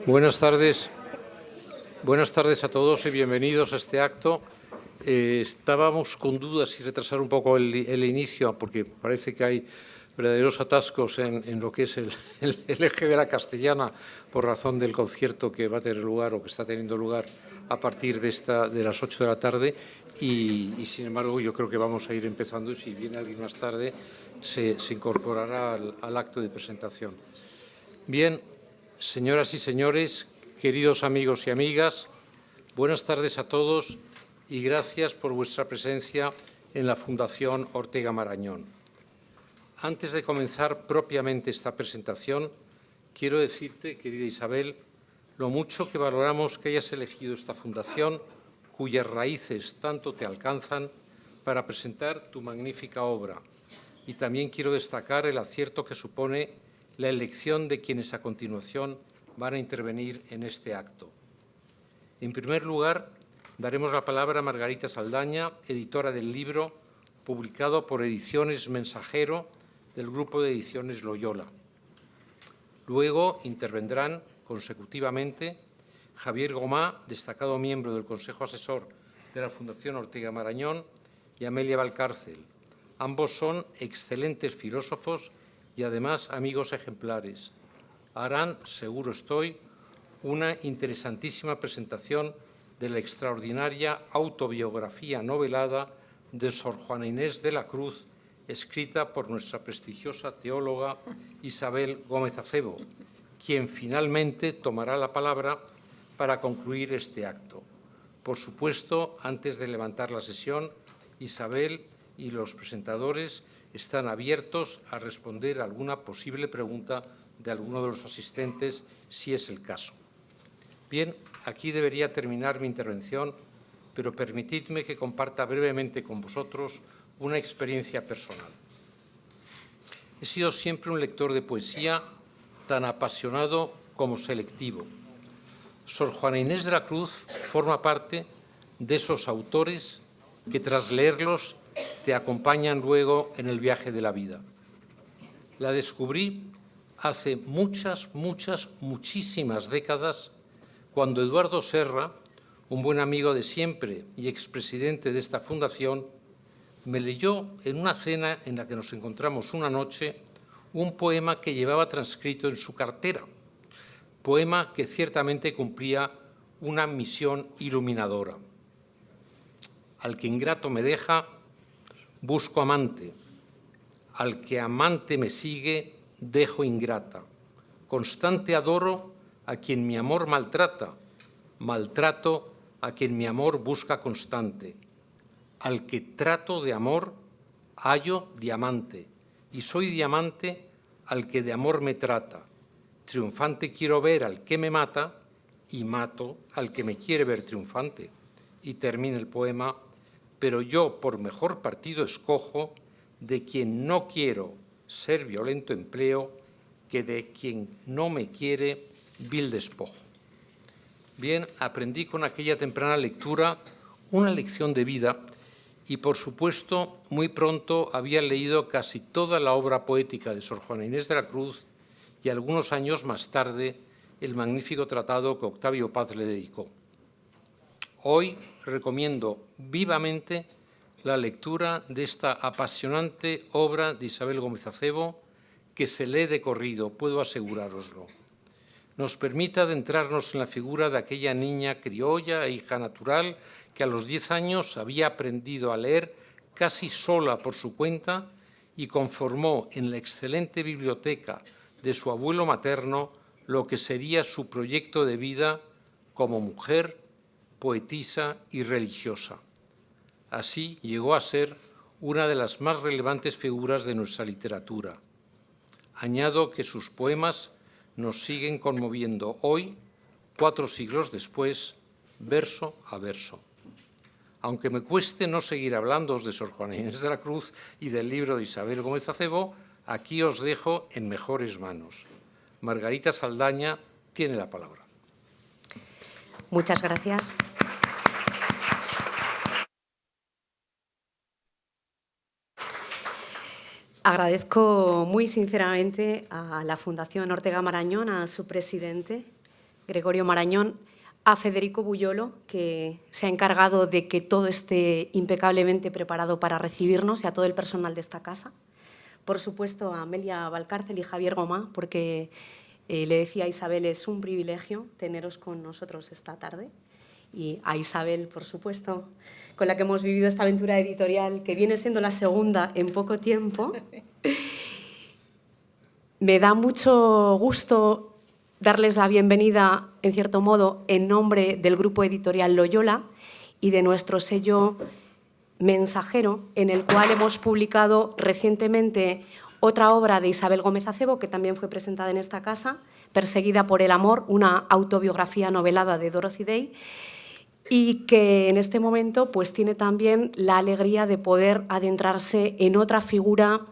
Buenas tardes a todos y bienvenidos a este acto. Estábamos con dudas si retrasar un poco el inicio, porque parece que hay verdaderos atascos en lo que es el eje de la castellana por razón del concierto que va a tener lugar o que está teniendo lugar a partir de las 8 de la tarde y sin embargo yo creo que vamos a ir empezando y si viene alguien más tarde se incorporará al acto de presentación. Bien, señoras y señores, queridos amigos y amigas, buenas tardes a todos y gracias por vuestra presencia en la Fundación Ortega Marañón. Antes de comenzar propiamente esta presentación, quiero decirte, querida Isabel, lo mucho que valoramos que hayas elegido esta fundación, cuyas raíces tanto te alcanzan, para presentar tu magnífica obra. Y también quiero destacar el acierto que supone la elección de quienes a continuación van a intervenir en este acto. En primer lugar, daremos la palabra a Margarita Saldaña, editora del libro, publicado por Ediciones Mensajero del Grupo de Ediciones Loyola. Luego intervendrán consecutivamente Javier Gomá, destacado miembro del Consejo Asesor de la Fundación Ortega Marañón, y Amelia Valcárcel. Ambos son excelentes filósofos y además amigos ejemplares. Harán, seguro estoy, una interesantísima presentación de la extraordinaria autobiografía novelada de Sor Juana Inés de la Cruz, escrita por nuestra prestigiosa teóloga Isabel Gómez Acebo, quien finalmente tomará la palabra para concluir este acto. Por supuesto, antes de levantar la sesión, Isabel y los presentadores están abiertos a responder a alguna posible pregunta de alguno de los asistentes, si es el caso. Bien, aquí debería terminar mi intervención, pero permitidme que comparta brevemente con vosotros una experiencia personal. He sido siempre un lector de poesía tan apasionado como selectivo. Sor Juana Inés de la Cruz forma parte de esos autores que tras leerlos te acompañan luego en el viaje de la vida. La descubrí hace muchísimas décadas, cuando Eduardo Serra, un buen amigo de siempre y expresidente de esta fundación, me leyó en una cena en la que nos encontramos una noche un poema que llevaba transcrito en su cartera, poema que ciertamente cumplía una misión iluminadora. Al que ingrato me deja, busco amante. Al que amante me sigue, dejo ingrata. Constante adoro a quien mi amor maltrata. Maltrato a quien mi amor busca constante. Al que trato de amor, hallo diamante. Y soy diamante al que de amor me trata. Triunfante quiero ver al que me mata y mato al que me quiere ver triunfante. Y termina el poema: pero yo por mejor partido escojo de quien no quiero ser violento empleo que de quien no me quiere vil despojo. Bien, aprendí con aquella temprana lectura una lección de vida y, por supuesto, muy pronto había leído casi toda la obra poética de Sor Juana Inés de la Cruz y algunos años más tarde el magnífico tratado que Octavio Paz le dedicó. Hoy recomiendo vivamente la lectura de esta apasionante obra de Isabel Gómez Acebo, que se lee de corrido, puedo asegurároslo. Nos permite adentrarnos en la figura de aquella niña criolla e hija natural que a los 10 años había aprendido a leer casi sola por su cuenta y conformó en la excelente biblioteca de su abuelo materno lo que sería su proyecto de vida como mujer, poetisa y religiosa. Así llegó a ser una de las más relevantes figuras de nuestra literatura. Añado que sus poemas nos siguen conmoviendo hoy, 4 siglos después, verso a verso. Aunque me cueste no seguir hablándoos de Sor Juana Inés de la Cruz y del libro de Isabel Gómez Acebo, aquí os dejo en mejores manos. Margarita Saldaña tiene la palabra. Muchas gracias. Agradezco muy sinceramente a la Fundación Ortega Marañón, a su presidente, Gregorio Marañón, a Federico Buyolo, que se ha encargado de que todo esté impecablemente preparado para recibirnos, y a todo el personal de esta casa. Por supuesto, a Amelia Valcárcel y Javier Gomá, porque le decía a Isabel, es un privilegio teneros con nosotros esta tarde. Y a Isabel, por supuesto, con la que hemos vivido esta aventura editorial, que viene siendo la segunda en poco tiempo. Me da mucho gusto darles la bienvenida, en cierto modo, en nombre del grupo editorial Loyola y de nuestro sello Mensajero, en el cual hemos publicado recientemente otra obra de Isabel Gómez Acebo, que también fue presentada en esta casa, Perseguida por el amor, una autobiografía novelada de Dorothy Day, y que en este momento pues, tiene también la alegría de poder adentrarse en otra figura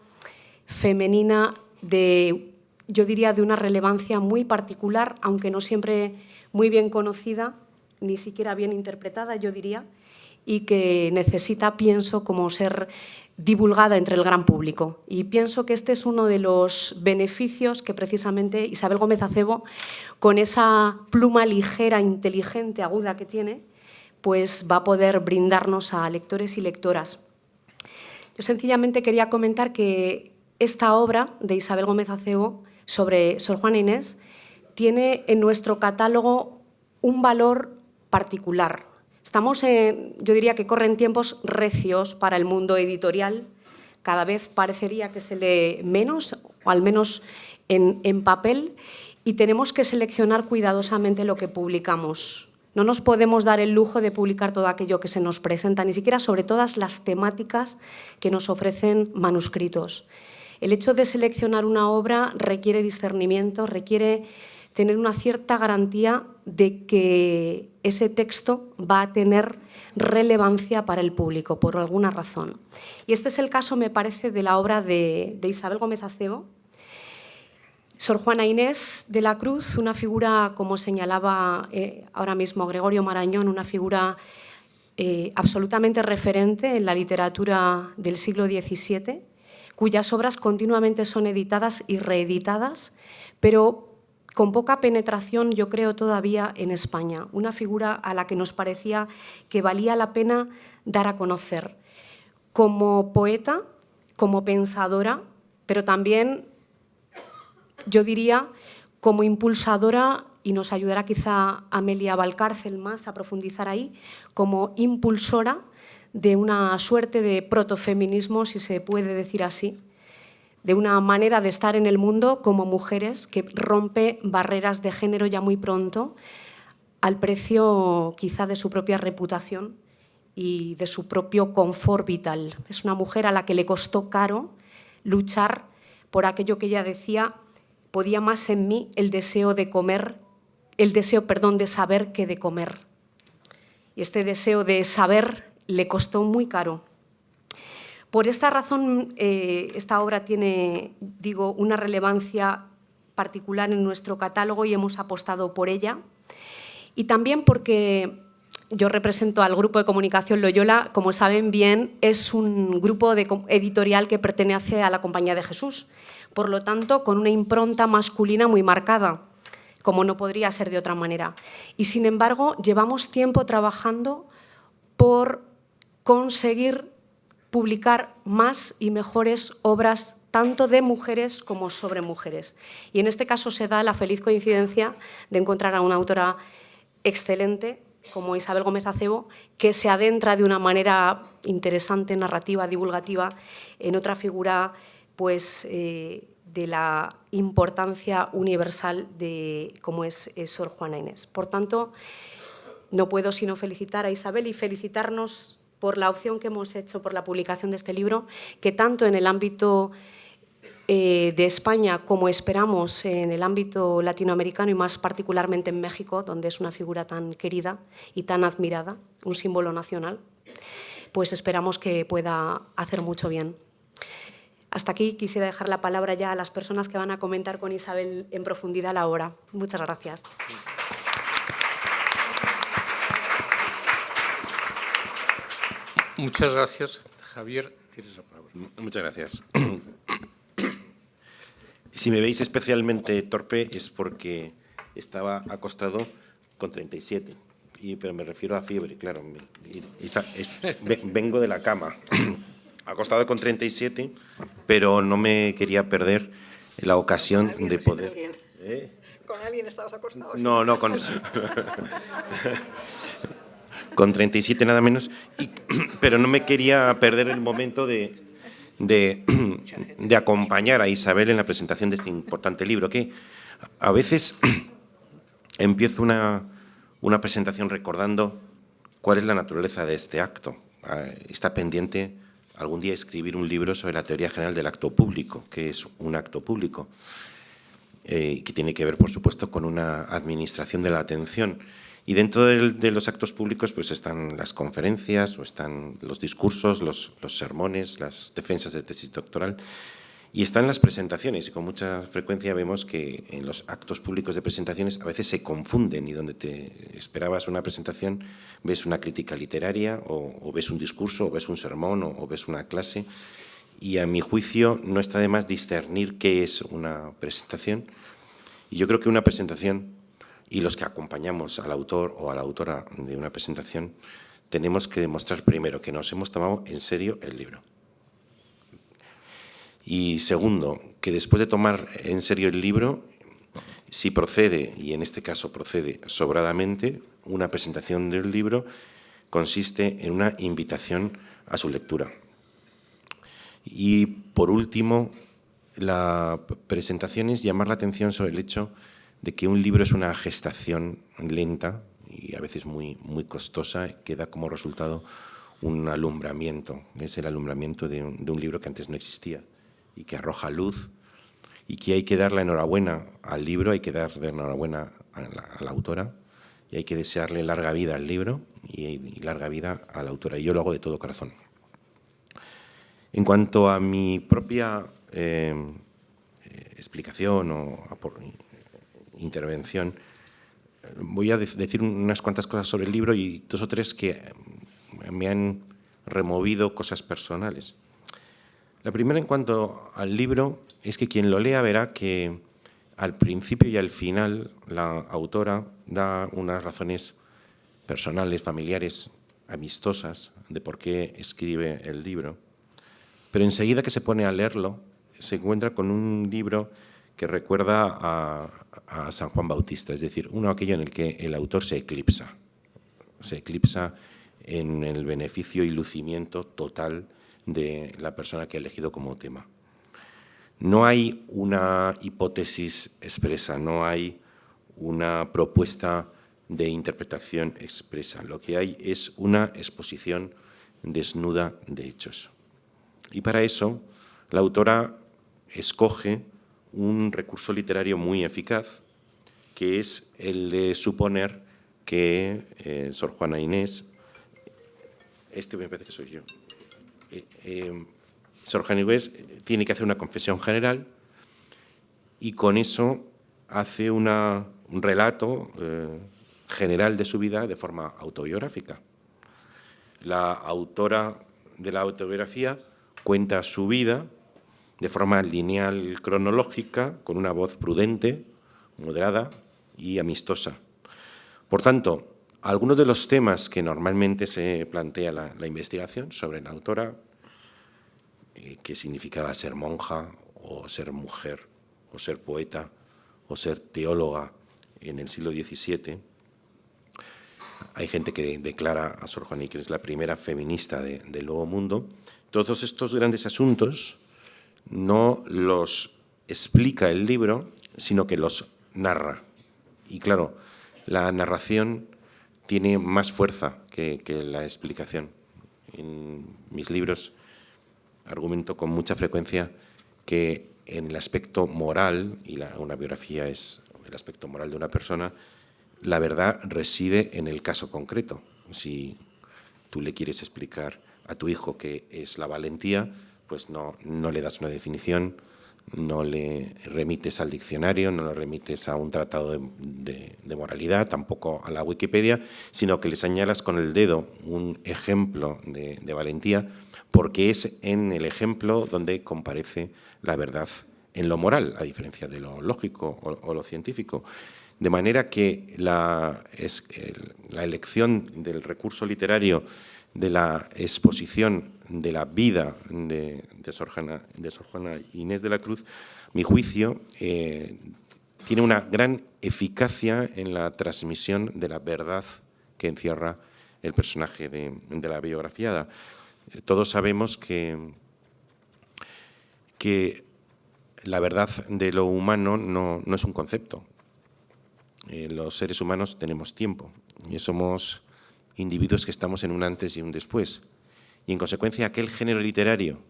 femenina de, yo diría, de una relevancia muy particular, aunque no siempre muy bien conocida, ni siquiera bien interpretada, yo diría, y que necesita, pienso, como ser divulgada entre el gran público. Y pienso que este es uno de los beneficios que precisamente Isabel Gómez Acebo, con esa pluma ligera, inteligente, aguda que tiene, pues va a poder brindarnos a lectores y lectoras. Yo sencillamente quería comentar que esta obra de Isabel Gómez Acebo sobre Sor Juana Inés tiene en nuestro catálogo un valor particular. Estamos yo diría que corren tiempos recios para el mundo editorial. Cada vez parecería que se lee menos, o al menos en papel, y tenemos que seleccionar cuidadosamente lo que publicamos. No nos podemos dar el lujo de publicar todo aquello que se nos presenta, ni siquiera sobre todas las temáticas que nos ofrecen manuscritos. El hecho de seleccionar una obra requiere discernimiento, requiere tener una cierta garantía de que ese texto va a tener relevancia para el público, por alguna razón. Y este es el caso, me parece, de la obra de Isabel Gómez Acebo, Sor Juana Inés de la Cruz, una figura, como señalaba ahora mismo Gregorio Marañón, una figura absolutamente referente en la literatura del siglo XVII, cuyas obras continuamente son editadas y reeditadas, pero con poca penetración, yo creo, todavía en España. Una figura a la que nos parecía que valía la pena dar a conocer como poeta, como pensadora, pero también, yo diría, como impulsadora, y nos ayudará quizá Amelia Valcárcel más a profundizar ahí, como impulsora de una suerte de protofeminismo, si se puede decir así, de una manera de estar en el mundo como mujeres que rompe barreras de género ya muy pronto, al precio quizá de su propia reputación y de su propio confort vital. Es una mujer a la que le costó caro luchar por aquello que ella decía: podía más en mí el deseo de comer, de saber que de comer. Y este deseo de saber le costó muy caro. Por esta razón, esta obra tiene, digo, una relevancia particular en nuestro catálogo y hemos apostado por ella. Y también porque yo represento al Grupo de Comunicación Loyola, como saben bien, es un grupo editorial que pertenece a la Compañía de Jesús. Por lo tanto, con una impronta masculina muy marcada, como no podría ser de otra manera. Y, sin embargo, llevamos tiempo trabajando por conseguir publicar más y mejores obras, tanto de mujeres como sobre mujeres. Y en este caso se da la feliz coincidencia de encontrar a una autora excelente, como Isabel Gómez Acebo, que se adentra de una manera interesante, narrativa, divulgativa, en otra figura pues, de la importancia universal de como es Sor Juana Inés. Por tanto, no puedo sino felicitar a Isabel y felicitarnos por la opción que hemos hecho por la publicación de este libro, que tanto en el ámbito de España como esperamos en el ámbito latinoamericano y más particularmente en México, donde es una figura tan querida y tan admirada, un símbolo nacional, pues esperamos que pueda hacer mucho bien. Hasta aquí quisiera dejar la palabra ya a las personas que van a comentar con Isabel en profundidad la obra. Muchas gracias. Muchas gracias. Javier, tienes la palabra. Muchas gracias. Si me veis especialmente torpe es porque estaba acostado con 37, pero me refiero a fiebre, claro. Vengo de la cama, acostado con 37, pero no me quería perder la ocasión de poder... ¿Con alguien estabas acostado? No, con 37 nada menos, pero no me quería perder el momento de acompañar a Isabel en la presentación de este importante libro, que a veces empiezo una presentación recordando cuál es la naturaleza de este acto. Está pendiente algún día escribir un libro sobre la teoría general del acto público, que es un acto público, que tiene que ver, por supuesto, con una administración de la atención. Y dentro de los actos públicos pues están las conferencias, o están los discursos, los sermones, las defensas de tesis doctoral, y están las presentaciones. Y con mucha frecuencia vemos que en los actos públicos de presentaciones a veces se confunden, y donde te esperabas una presentación ves una crítica literaria, o ves un discurso, o ves un sermón, o ves una clase. Y a mi juicio no está de más discernir qué es una presentación. Y yo creo que una presentación, y los que acompañamos al autor o a la autora de una presentación, tenemos que demostrar primero que nos hemos tomado en serio el libro. Y segundo, que después de tomar en serio el libro, si procede, y en este caso procede sobradamente, una presentación del libro consiste en una invitación a su lectura. Y por último, la presentación es llamar la atención sobre el hecho de que un libro es una gestación lenta y a veces muy costosa, que da como resultado un alumbramiento. Es el alumbramiento de un libro que antes no existía y que arroja luz, y que hay que dar la enhorabuena al libro, hay que dar la enhorabuena a la autora, y hay que desearle larga vida al libro y larga vida a la autora. Y yo lo hago de todo corazón. En cuanto a mi propia explicación o intervención, voy a decir unas cuantas cosas sobre el libro y dos o tres que me han removido cosas personales. La primera, en cuanto al libro, es que quien lo lea verá que al principio y al final la autora da unas razones personales, familiares, amistosas de por qué escribe el libro. Pero enseguida que se pone a leerlo, se encuentra con un libro que recuerda a San Juan Bautista, es decir, uno aquello en el que el autor se eclipsa en el beneficio y lucimiento total de la persona que ha elegido como tema. No hay una hipótesis expresa, no hay una propuesta de interpretación expresa. Lo que hay es una exposición desnuda de hechos. Y para eso, la autora escoge un recurso literario muy eficaz, que es el de suponer que Sor Juana Inés, me parece que soy yo, Sor Juana Inés tiene que hacer una confesión general y con eso hace un relato general de su vida de forma autobiográfica. La autora de la autobiografía cuenta su vida de forma lineal, cronológica, con una voz prudente, moderada y amistosa. Por tanto, algunos de los temas que normalmente se plantea la investigación sobre la autora, qué significaba ser monja, o ser mujer, o ser poeta, o ser teóloga en el siglo XVII, hay gente que declara a Sor Juana Inés la primera feminista del Nuevo Mundo. Todos estos grandes asuntos no los explica el libro, sino que los narra. Y claro, la narración tiene más fuerza que la explicación. En mis libros argumento con mucha frecuencia que en el aspecto moral, y una biografía es el aspecto moral de una persona, la verdad reside en el caso concreto. Si tú le quieres explicar a tu hijo qué es la valentía, pues no le das una definición, no le remites al diccionario, no le remites a un tratado de moralidad, tampoco a la Wikipedia, sino que le señalas con el dedo un ejemplo de valentía, porque es en el ejemplo donde comparece la verdad en lo moral, a diferencia de lo lógico o lo científico. De manera que la elección del recurso literario, de la exposición de la vida de Sor Juana Inés de la Cruz, mi juicio, tiene una gran eficacia en la transmisión de la verdad que encierra el personaje de la biografiada. Todos sabemos que la verdad de lo humano no es un concepto. Los seres humanos tenemos tiempo y somos individuos que estamos en un antes y un después. Y en consecuencia, aquel género literario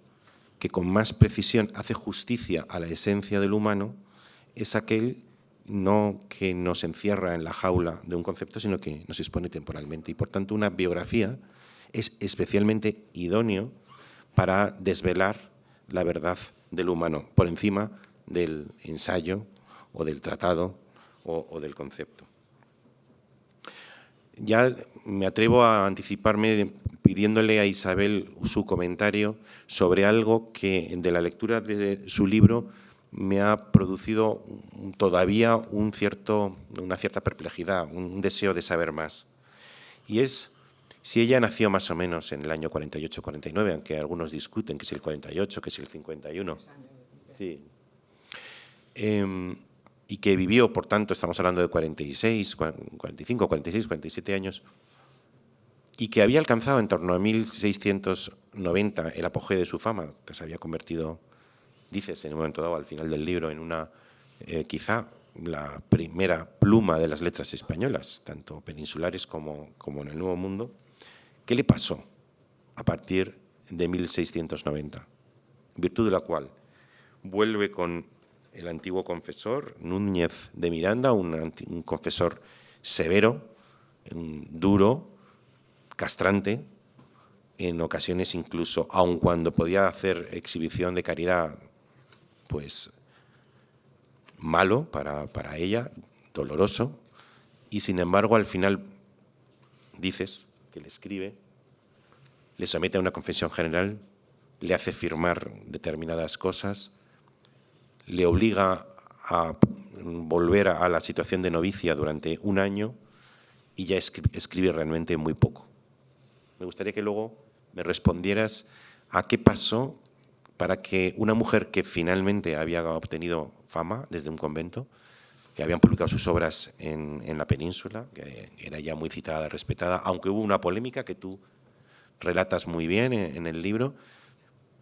que con más precisión hace justicia a la esencia del humano es aquel no que nos encierra en la jaula de un concepto, sino que nos expone temporalmente. Y por tanto, una biografía es especialmente idóneo para desvelar la verdad del humano, por encima del ensayo o del tratado o del concepto. Ya me atrevo a anticiparme pidiéndole a Isabel su comentario sobre algo que de la lectura de su libro me ha producido todavía una cierta perplejidad, un deseo de saber más. Y es si ella nació más o menos en el año 48-49, aunque algunos discuten que es el 48, que es el 51. Sí. Y que vivió, por tanto, estamos hablando de 46, 45, 46, 47 años, y que había alcanzado en torno a 1690 el apogeo de su fama, que se había convertido, dices en un momento dado, al final del libro, en una, quizá, la primera pluma de las letras españolas, tanto peninsulares como en el Nuevo Mundo. ¿Qué le pasó a partir de 1690? En virtud de la cual vuelve con el antiguo confesor, Núñez de Miranda, un confesor severo, duro, castrante, en ocasiones incluso, aun cuando podía hacer exhibición de caridad, pues malo para ella, doloroso, y sin embargo al final, dices, que le escribe, le somete a una confesión general, le hace firmar determinadas cosas, le obliga a volver a la situación de novicia durante un año y ya escribe realmente muy poco. Me gustaría que luego me respondieras a qué pasó para que una mujer que finalmente había obtenido fama desde un convento, que habían publicado sus obras en la península, que era ya muy citada, respetada, aunque hubo una polémica que tú relatas muy bien en el libro,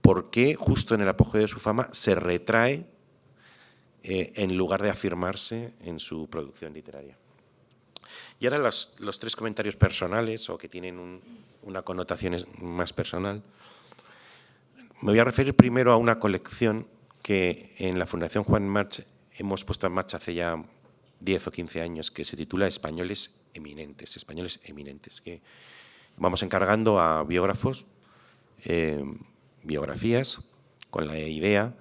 ¿por qué justo en el apogeo de su fama se retrae en lugar de afirmarse en su producción literaria? Y ahora los tres comentarios personales, o que tienen una connotación más personal. Me voy a referir primero a una colección que en la Fundación Juan March hemos puesto en marcha hace ya 10 o 15 años, que se titula Españoles Eminentes, que vamos encargando a biógrafos biografías con la idea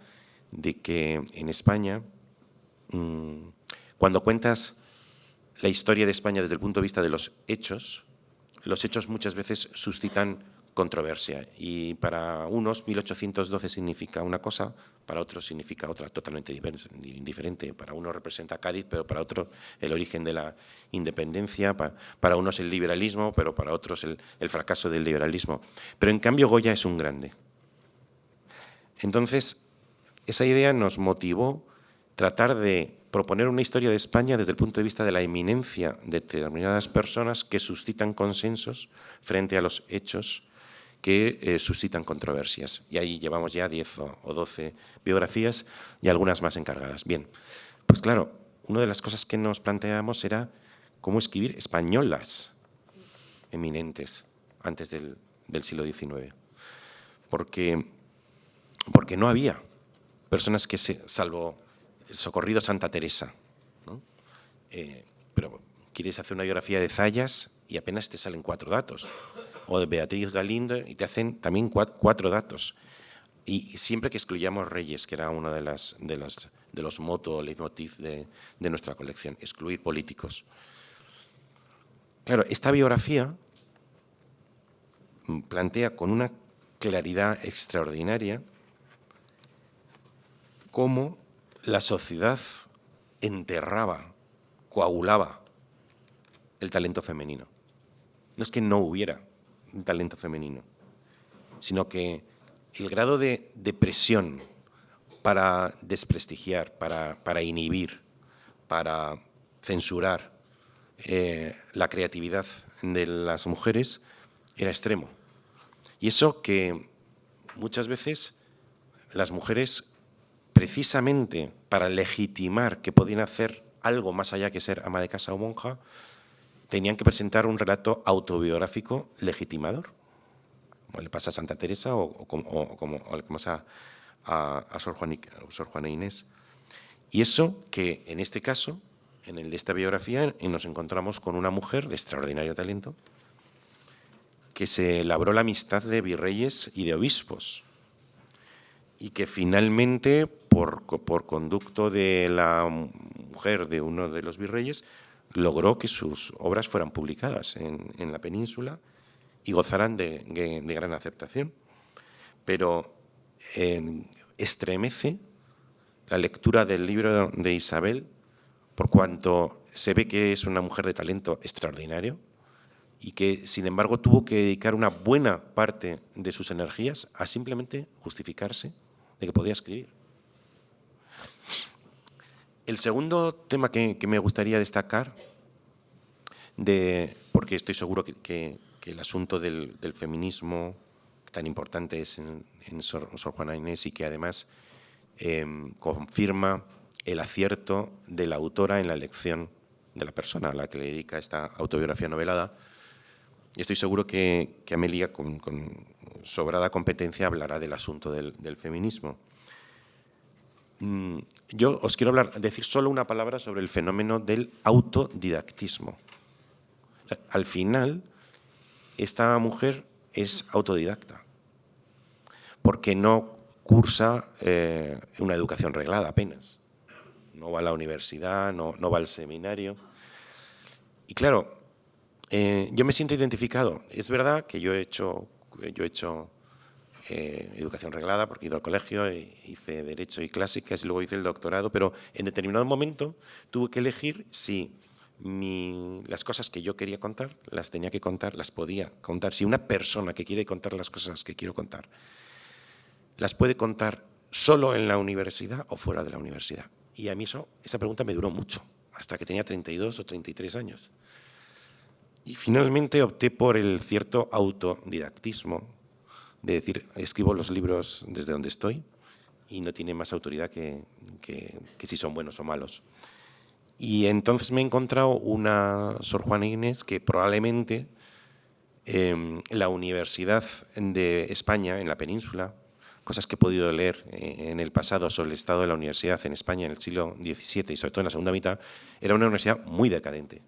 de que en España, cuando cuentas la historia de España desde el punto de vista de los hechos muchas veces suscitan controversia, y para unos 1812 significa una cosa, para otros significa otra totalmente diferente. Para unos representa Cádiz, pero para otros el origen de la independencia, para unos el liberalismo, pero para otros el fracaso del liberalismo. Pero en cambio Goya es un grande. Entonces, esa idea nos motivó tratar de proponer una historia de España desde el punto de vista de la eminencia de determinadas personas que suscitan consensos frente a los hechos que suscitan controversias. Y ahí llevamos ya 10 o 12 biografías y algunas más encargadas. Bien, pues claro, una de las cosas que nos planteamos era cómo escribir españolas eminentes antes del siglo XIX. Porque no había personas que, salvo el socorrido Santa Teresa, ¿no? Pero quieres hacer una biografía de Zayas y apenas te salen 4 datos. O de Beatriz Galindo y te hacen también 4 datos. Y siempre que excluyamos reyes, que era uno de los motos, leitmotiv de nuestra colección, excluir políticos. Claro, esta biografía plantea con una claridad extraordinaria cómo la sociedad enterraba, coagulaba el talento femenino. No es que no hubiera un talento femenino, sino que el grado de presión para desprestigiar, para inhibir, para censurar la creatividad de las mujeres era extremo. Y eso que muchas veces las mujeres, precisamente para legitimar que podían hacer algo más allá que ser ama de casa o monja, tenían que presentar un relato autobiográfico legitimador. Como le pasa a Santa Teresa o como le pasa a Sor Juana Inés. Y eso que en este caso, en el de esta biografía, nos encontramos con una mujer de extraordinario talento que se labró la amistad de virreyes y de obispos y que finalmente, por conducto de la mujer de uno de los virreyes, logró que sus obras fueran publicadas en la península y gozaran de gran aceptación. Pero estremece la lectura del libro de Isabel, por cuanto se ve que es una mujer de talento extraordinario y que, sin embargo, tuvo que dedicar una buena parte de sus energías a simplemente justificarse de que podía escribir. El segundo tema que me gustaría destacar, porque estoy seguro que el asunto del feminismo tan importante es en Sor Juana Inés y que además confirma el acierto de la autora en la elección de la persona a la que le dedica esta autobiografía novelada. Y estoy seguro que Amelia, con sobrada competencia, hablará del asunto del feminismo. Yo os quiero decir solo una palabra sobre el fenómeno del autodidactismo. O sea, al final, esta mujer es autodidacta, porque no cursa una educación reglada apenas. No va a la universidad, no va al seminario. Y claro, yo me siento identificado. Es verdad que yo he hecho educación reglada porque he ido al colegio, hice Derecho y Clásicas y luego hice el doctorado, pero en determinado momento tuve que elegir si las cosas que yo quería contar las tenía que contar, las podía contar. Si una persona que quiere contar las cosas que quiero contar las puede contar solo en la universidad o fuera de la universidad. Y a mí esa pregunta me duró mucho, hasta que tenía 32 o 33 años. Y finalmente opté por el cierto autodidactismo, de decir, escribo los libros desde donde estoy y no tiene más autoridad que si son buenos o malos. Y entonces me he encontrado una Sor Juana Inés que probablemente la Universidad de España, en la península, cosas que he podido leer en el pasado sobre el estado de la universidad en España en el siglo XVII y sobre todo en la segunda mitad, era una universidad muy decadente,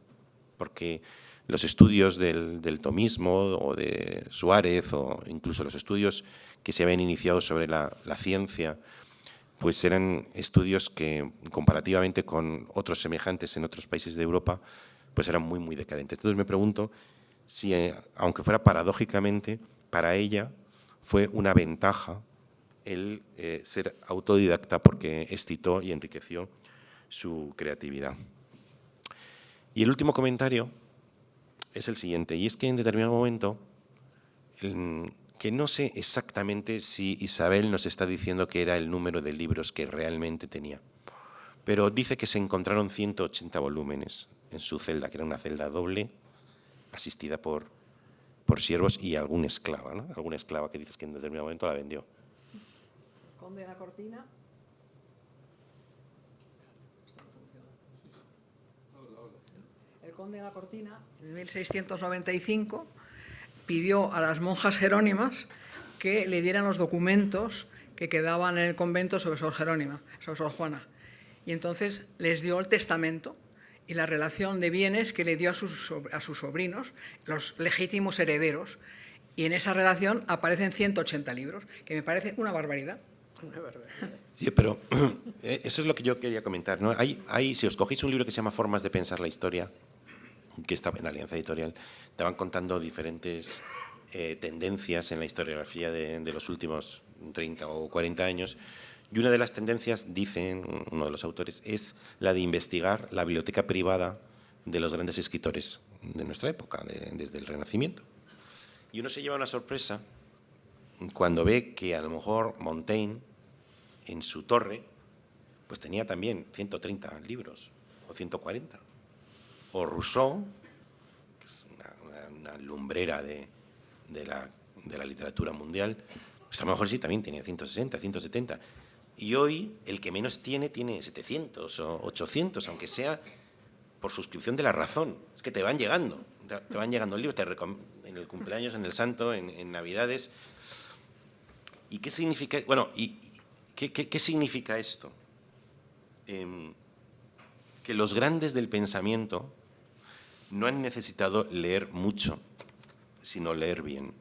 porque los estudios del tomismo o de Suárez o incluso los estudios que se habían iniciado sobre la ciencia, pues eran estudios que comparativamente con otros semejantes en otros países de Europa, pues eran muy, muy decadentes. Entonces me pregunto si, aunque fuera paradójicamente, para ella fue una ventaja el ser autodidacta porque excitó y enriqueció su creatividad. Y el último comentario es el siguiente, y es que en determinado momento, que no sé exactamente si Isabel nos está diciendo que era el número de libros que realmente tenía, pero dice que se encontraron 180 volúmenes en su celda, que era una celda doble, asistida por siervos y alguna esclava, ¿no? Alguna esclava que dices que en determinado momento la vendió. Conde de la Cortina. El conde de la Cortina, en 1695, pidió a las monjas jerónimas que le dieran los documentos que quedaban en el convento sobre Sor Jerónima, sobre Sor Juana. Y entonces les dio el testamento y la relación de bienes que le dio a sus sobrinos, los legítimos herederos. Y en esa relación aparecen 180 libros, que me parece una barbaridad. Sí, pero eso es lo que yo quería comentar, ¿no? Si os cogéis un libro que se llama Formas de pensar la historia, que está en Alianza Editorial, te van contando diferentes tendencias en la historiografía de los últimos 30 o 40 años. Y una de las tendencias, dicen uno de los autores, es la de investigar la biblioteca privada de los grandes escritores de nuestra época, desde el Renacimiento. Y uno se lleva una sorpresa cuando ve que a lo mejor Montaigne, en su torre, pues tenía también 130 libros, o 140. O Rousseau, que es una lumbrera de la literatura mundial, pues a lo mejor sí también tenía 160, 170. Y hoy el que menos tiene 700 o 800, aunque sea por suscripción de La Razón. Es que te van llegando libros, en el cumpleaños, en el santo, en Navidades. ¿Y qué significa? Bueno, ¿qué significa esto? Que los grandes del pensamiento no han necesitado leer mucho, sino leer bien.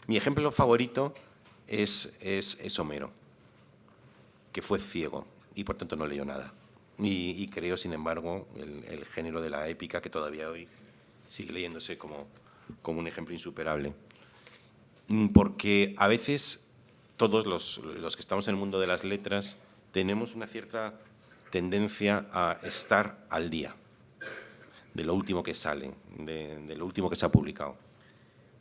Mi ejemplo favorito es Homero, que fue ciego y por tanto no leyó nada. Y creo, sin embargo, el género de la épica, que todavía hoy sigue leyéndose como un ejemplo insuperable. Porque a veces todos los que estamos en el mundo de las letras tenemos una cierta tendencia a estar al día de lo último que sale, de lo último que se ha publicado.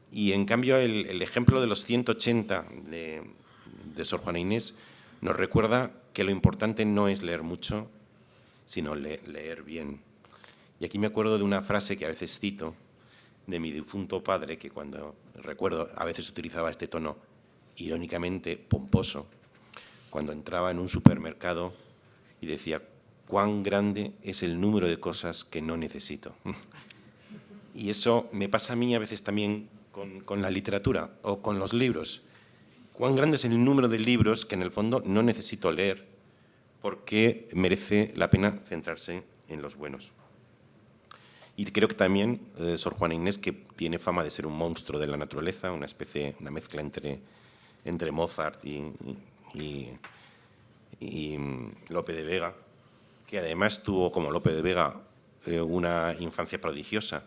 Y en cambio el ejemplo de los 180 de Sor Juana Inés nos recuerda que lo importante no es leer mucho, sino leer bien. Y aquí me acuerdo de una frase que a veces cito de mi difunto padre, que cuando recuerdo a veces utilizaba este tono irónicamente pomposo, cuando entraba en un supermercado y decía: cuán grande es el número de cosas que no necesito. Y eso me pasa a mí a veces también con la literatura o con los libros. Cuán grande es el número de libros que en el fondo no necesito leer, porque merece la pena centrarse en los buenos. Y creo que también Sor Juana Inés, que tiene fama de ser un monstruo de la naturaleza, una mezcla entre Mozart y Lope de Vega, que además tuvo, como Lope de Vega, una infancia prodigiosa,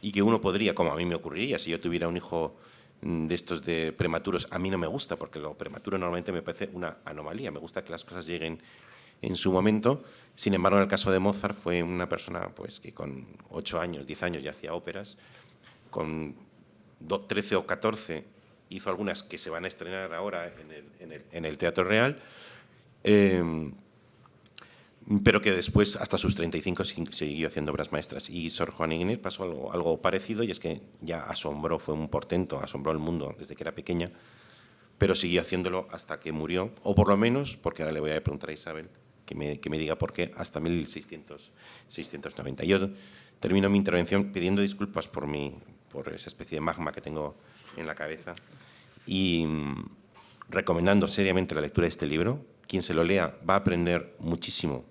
y que uno podría, como a mí me ocurriría, si yo tuviera un hijo de estos de prematuros. A mí no me gusta, porque lo prematuro normalmente me parece una anomalía. Me gusta que las cosas lleguen en su momento. Sin embargo, en el caso de Mozart, fue una persona pues, que con 8 años, 10 años ya hacía óperas. Con 13 o 14 hizo algunas que se van a estrenar ahora en el Teatro Real, pero que después, hasta sus 35, siguió haciendo obras maestras. Y Sor Juana Inés pasó algo parecido, y es que ya asombró, fue un portento, asombró al mundo desde que era pequeña, pero siguió haciéndolo hasta que murió, o por lo menos, porque ahora le voy a preguntar a Isabel, que me diga por qué, hasta 1690. Yo termino mi intervención pidiendo disculpas por esa especie de magma que tengo en la cabeza y recomendando seriamente la lectura de este libro. Quien se lo lea va a aprender muchísimo,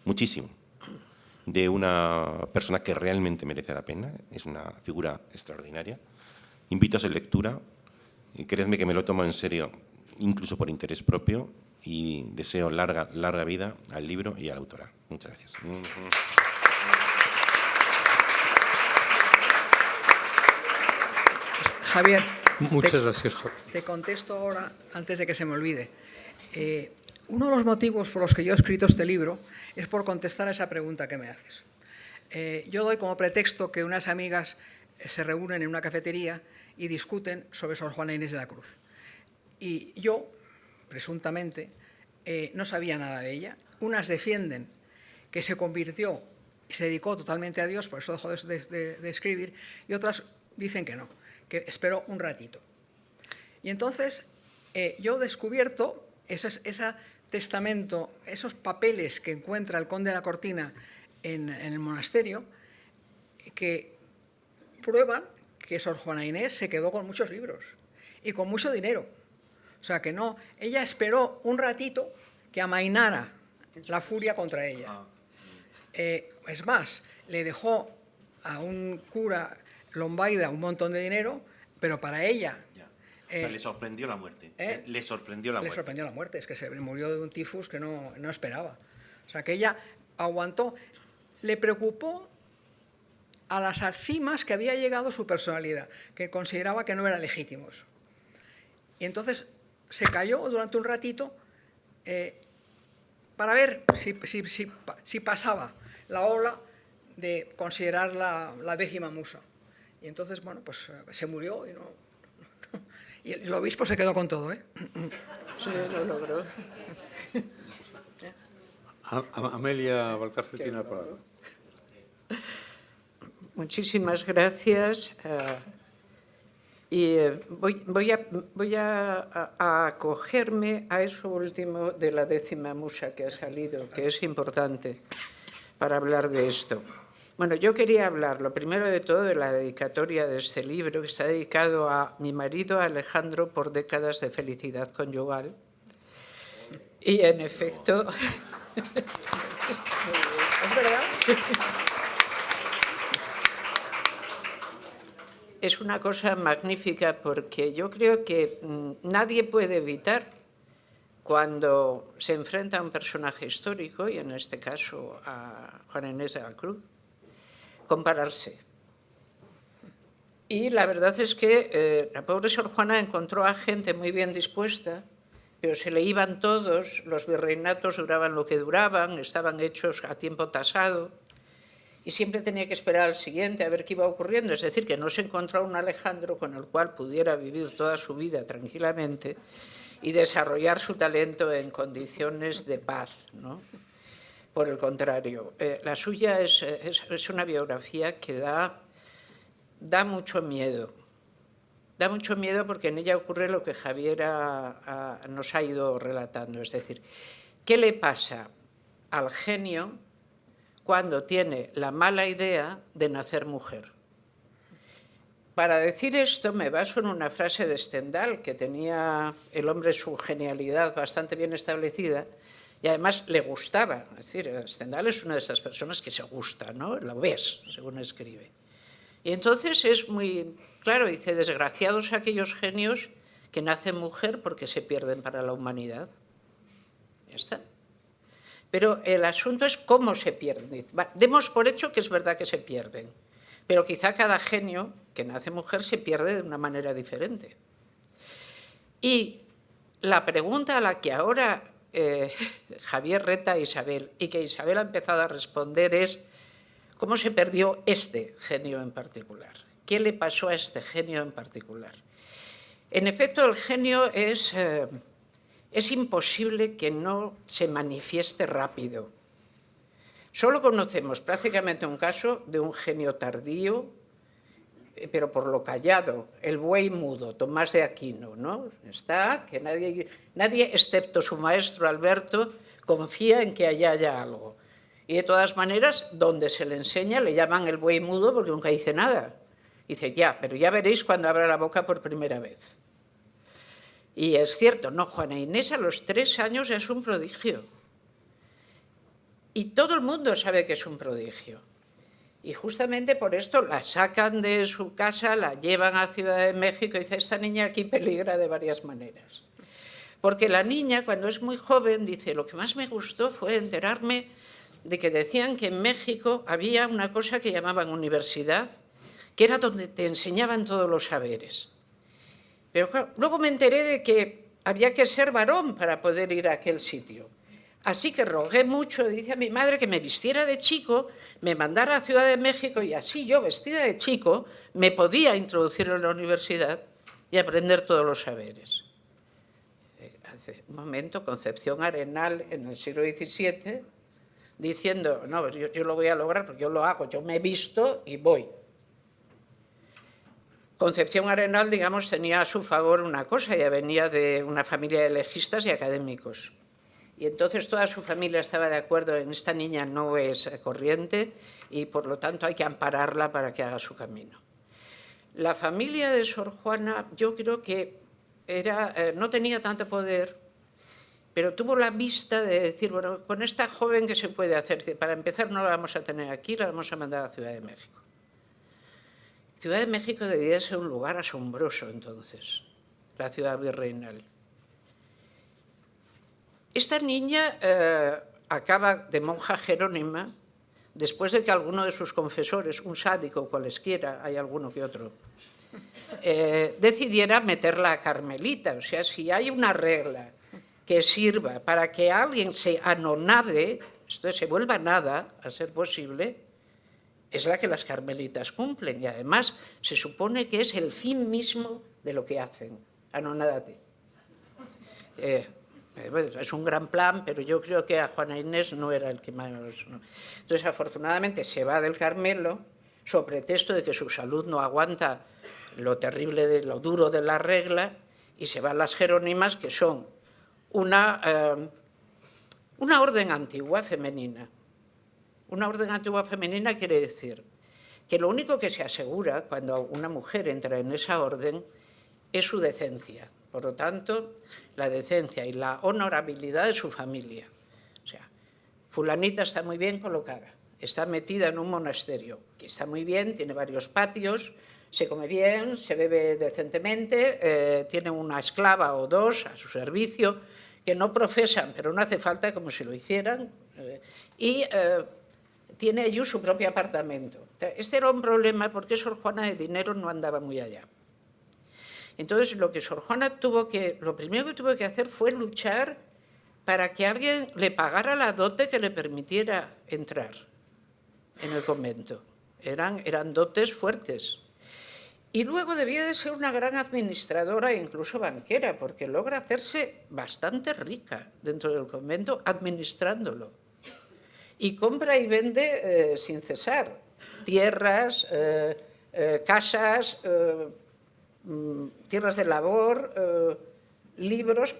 muchísimo, de una persona que realmente merece la pena. Es una figura extraordinaria. Invito a su lectura, y créanme que me lo tomo en serio, incluso por interés propio, y deseo larga vida al libro y a la autora. Muchas gracias. Javier, Muchas gracias, Javier. Te contesto ahora, antes de que se me olvide. Uno de los motivos por los que yo he escrito este libro es por contestar a esa pregunta que me haces. Yo doy como pretexto que unas amigas se reúnen en una cafetería y discuten sobre Sor Juana Inés de la Cruz. Y yo, presuntamente, no sabía nada de ella. Unas defienden que se convirtió y se dedicó totalmente a Dios, por eso dejó de escribir, y otras dicen que no, que esperó un ratito. Y entonces yo he descubierto ese testamento, esos papeles que encuentra el conde de la Cortina en el monasterio, que prueban que Sor Juana Inés se quedó con muchos libros y con mucho dinero. O sea que no, ella esperó un ratito que amainara la furia contra ella. Es más, le dejó a un cura Lombaida un montón de dinero, pero para ella... O sea, le sorprendió la muerte. Le sorprendió la muerte. Le sorprendió la muerte, es que se murió de un tifus que no esperaba. O sea, que ella aguantó. Le preocupó a las cimas que había llegado su personalidad, que consideraba que no eran legítimos. Y entonces se cayó durante un ratito para ver si pasaba la ola de considerar la 10ª musa. Y entonces, bueno, pues se murió y el obispo se quedó con todo, ¿eh? Sí, lo logró. Amelia Valcárcel tiene la palabra. Muchísimas gracias. Y voy a acogerme a eso último de la 10ª musa que ha salido, que es importante para hablar de esto. Bueno, yo quería hablar, lo primero de todo, de la dedicatoria de este libro, que está dedicado a mi marido Alejandro por décadas de felicidad conyugal. Y, en efecto... ¿Es verdad? Es una cosa magnífica porque yo creo que nadie puede evitar, cuando se enfrenta a un personaje histórico, y en este caso a Juana Inés de la Cruz, compararse. Y la verdad es que la pobre Sor Juana encontró a gente muy bien dispuesta, pero se le iban todos, los virreinatos duraban lo que duraban, estaban hechos a tiempo tasado, y siempre tenía que esperar al siguiente a ver qué iba ocurriendo. Es decir, que no se encontró un Alejandro con el cual pudiera vivir toda su vida tranquilamente y desarrollar su talento en condiciones de paz, ¿no? Por el contrario, la suya es una biografía que da mucho miedo. Da mucho miedo porque en ella ocurre lo que Javier nos ha ido relatando. Es decir, ¿qué le pasa al genio cuando tiene la mala idea de nacer mujer? Para decir esto me baso en una frase de Stendhal, que tenía el hombre su genialidad bastante bien establecida, y además le gustaba. Es decir, Stendhal es una de esas personas que se gusta, ¿no? Lo ves, según escribe. Y entonces es muy claro, dice, desgraciados aquellos genios que nacen mujer porque se pierden para la humanidad. Ya está. Pero el asunto es cómo se pierden. Demos por hecho que es verdad que se pierden, pero quizá cada genio que nace mujer se pierde de una manera diferente. Y la pregunta a la que ahora Javier reta a Isabel, y que Isabel ha empezado a responder, es ¿cómo se perdió este genio en particular? ¿Qué le pasó a este genio en particular? En efecto, el genio es imposible que no se manifieste rápido. Solo conocemos prácticamente un caso de un genio tardío, pero por lo callado, el buey mudo, Tomás de Aquino, ¿no? Está, que nadie excepto su maestro Alberto confía en que allá haya algo. Y de todas maneras, donde se le enseña, le llaman el buey mudo porque nunca dice nada. Dice, ya, pero ya veréis cuando abra la boca por primera vez. Y es cierto, no, Juana Inés a los 3 años es un prodigio. Y todo el mundo sabe que es un prodigio. Y justamente por esto la sacan de su casa, la llevan a Ciudad de México y dice, esta niña aquí peligra de varias maneras. Porque la niña, cuando es muy joven, dice, lo que más me gustó fue enterarme de que decían que en México había una cosa que llamaban universidad, que era donde te enseñaban todos los saberes. Pero claro, luego me enteré de que había que ser varón para poder ir a aquel sitio. Así que rogué mucho, dice a mi madre, que me vistiera de chico, me mandara a Ciudad de México y así yo, vestida de chico, me podía introducir en la universidad y aprender todos los saberes. Hace un momento, Concepción Arenal, en el siglo XVII, diciendo, no, yo lo voy a lograr porque yo lo hago, yo me visto y voy. Concepción Arenal, digamos, tenía a su favor una cosa, ella venía de una familia de legistas y académicos. Y entonces toda su familia estaba de acuerdo en esta niña no es corriente y por lo tanto hay que ampararla para que haga su camino. La familia de Sor Juana yo creo que no tenía tanto poder, pero tuvo la vista de decir, bueno, con esta joven ¿qué se puede hacer? Para empezar no la vamos a tener aquí, la vamos a mandar a Ciudad de México. Ciudad de México debía ser un lugar asombroso entonces, la ciudad virreinal. Esta niña acaba de monja jerónima después de que alguno de sus confesores, un sádico cualesquiera, hay alguno que otro, decidiera meterla a Carmelita. O sea, si hay una regla que sirva para que alguien se anonade, esto se vuelva nada, a ser posible, es la que las carmelitas cumplen. Y además se supone que es el fin mismo de lo que hacen. Anonádate. Es un gran plan, pero yo creo que a Juana Inés no era el que más... ¿no? Entonces, afortunadamente, se va del Carmelo, sobre pretexto de que su salud no aguanta lo terrible, lo duro de la regla, y se va a las Jerónimas, que son una orden antigua femenina. Una orden antigua femenina quiere decir que lo único que se asegura cuando una mujer entra en esa orden es su decencia. Por lo tanto, la decencia y la honorabilidad de su familia. O sea, fulanita está muy bien colocada, está metida en un monasterio, que está muy bien, tiene varios patios, se come bien, se bebe decentemente, tiene una esclava o dos a su servicio, que no profesan, pero no hace falta como si lo hicieran, y tiene allí su propio apartamento. Este era un problema porque Sor Juana de dinero no andaba muy allá. Entonces, lo que Sor Juana lo primero que tuvo que hacer fue luchar para que alguien le pagara la dote que le permitiera entrar en el convento. Eran dotes fuertes. Y luego debía de ser una gran administradora e incluso banquera, porque logra hacerse bastante rica dentro del convento administrándolo. Y compra y vende sin cesar tierras, casas, tierras de labor, libros,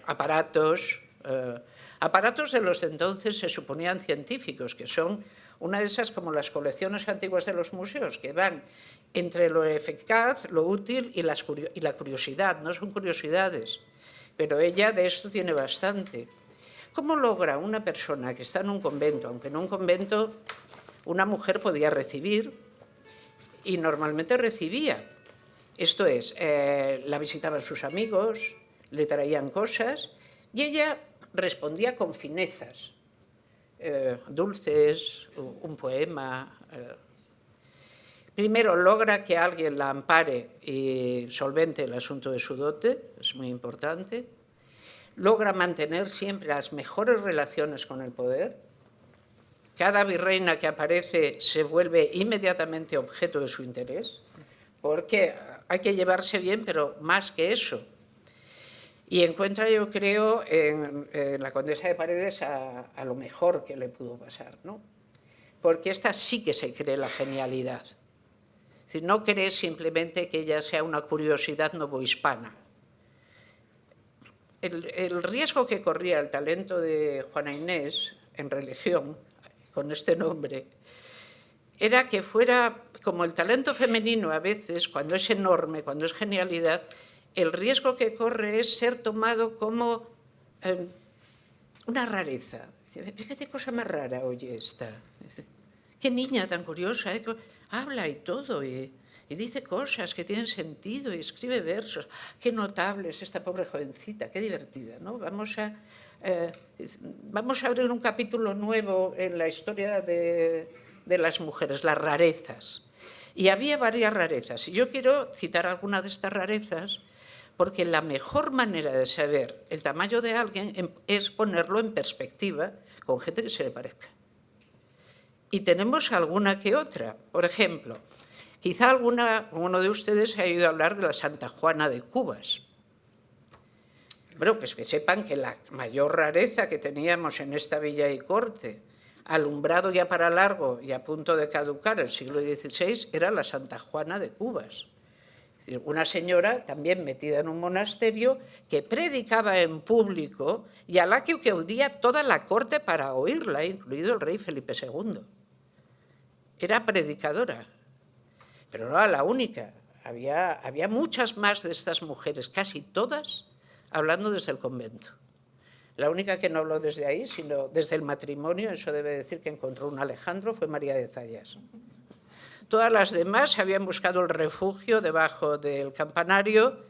aparatos. Aparatos de los de entonces se suponían científicos, que son una de esas como las colecciones antiguas de los museos, que van entre lo eficaz, lo útil y la curiosidad. No son curiosidades, pero ella de esto tiene bastante. ¿Cómo logra una persona que está en un convento, aunque en un convento una mujer podía recibir, y normalmente recibía? Esto es, la visitaban sus amigos, le traían cosas, y ella respondía con finezas, dulces, un poema. Primero logra que alguien la ampare y solvente el asunto de su dote, es muy importante. Logra mantener siempre las mejores relaciones con el poder. Cada virreina que aparece se vuelve inmediatamente objeto de su interés, porque hay que llevarse bien, pero más que eso. Y encuentra, yo creo, en la condesa de Paredes a lo mejor que le pudo pasar, ¿no? Porque esta sí que se cree la genialidad. Es decir, no cree simplemente que ella sea una curiosidad novohispana. El riesgo que corría el talento de Juana Inés en religión, con este nombre, era que fuera como el talento femenino a veces, cuando es enorme, cuando es genialidad, el riesgo que corre es ser tomado como una rareza. Fíjate, cosa más rara, oye, esta. Qué niña tan curiosa, ¿eh? Habla y todo, y dice cosas que tienen sentido, y escribe versos. Qué notable es esta pobre jovencita, qué divertida, ¿no? Vamos a abrir un capítulo nuevo en la historia de las mujeres, las rarezas. Y había varias rarezas, y yo quiero citar alguna de estas rarezas, porque la mejor manera de saber el tamaño de alguien es ponerlo en perspectiva con gente que se le parezca. Y tenemos alguna que otra. Por ejemplo, quizá alguno de ustedes ha oído hablar de la Santa Juana de Cubas. Bueno, pues que sepan que la mayor rareza que teníamos en esta villa y corte, alumbrado ya para largo y a punto de caducar el siglo XVI, era la Santa Juana de Cubas. Una señora también metida en un monasterio que predicaba en público y a la que acudía toda la corte para oírla, incluido el rey Felipe II. Era predicadora, pero no era la única. Había muchas más de estas mujeres, casi todas, hablando desde el convento. La única que no habló desde ahí, sino desde el matrimonio, eso debe decir que encontró un Alejandro, fue María de Zayas. Todas las demás habían buscado el refugio debajo del campanario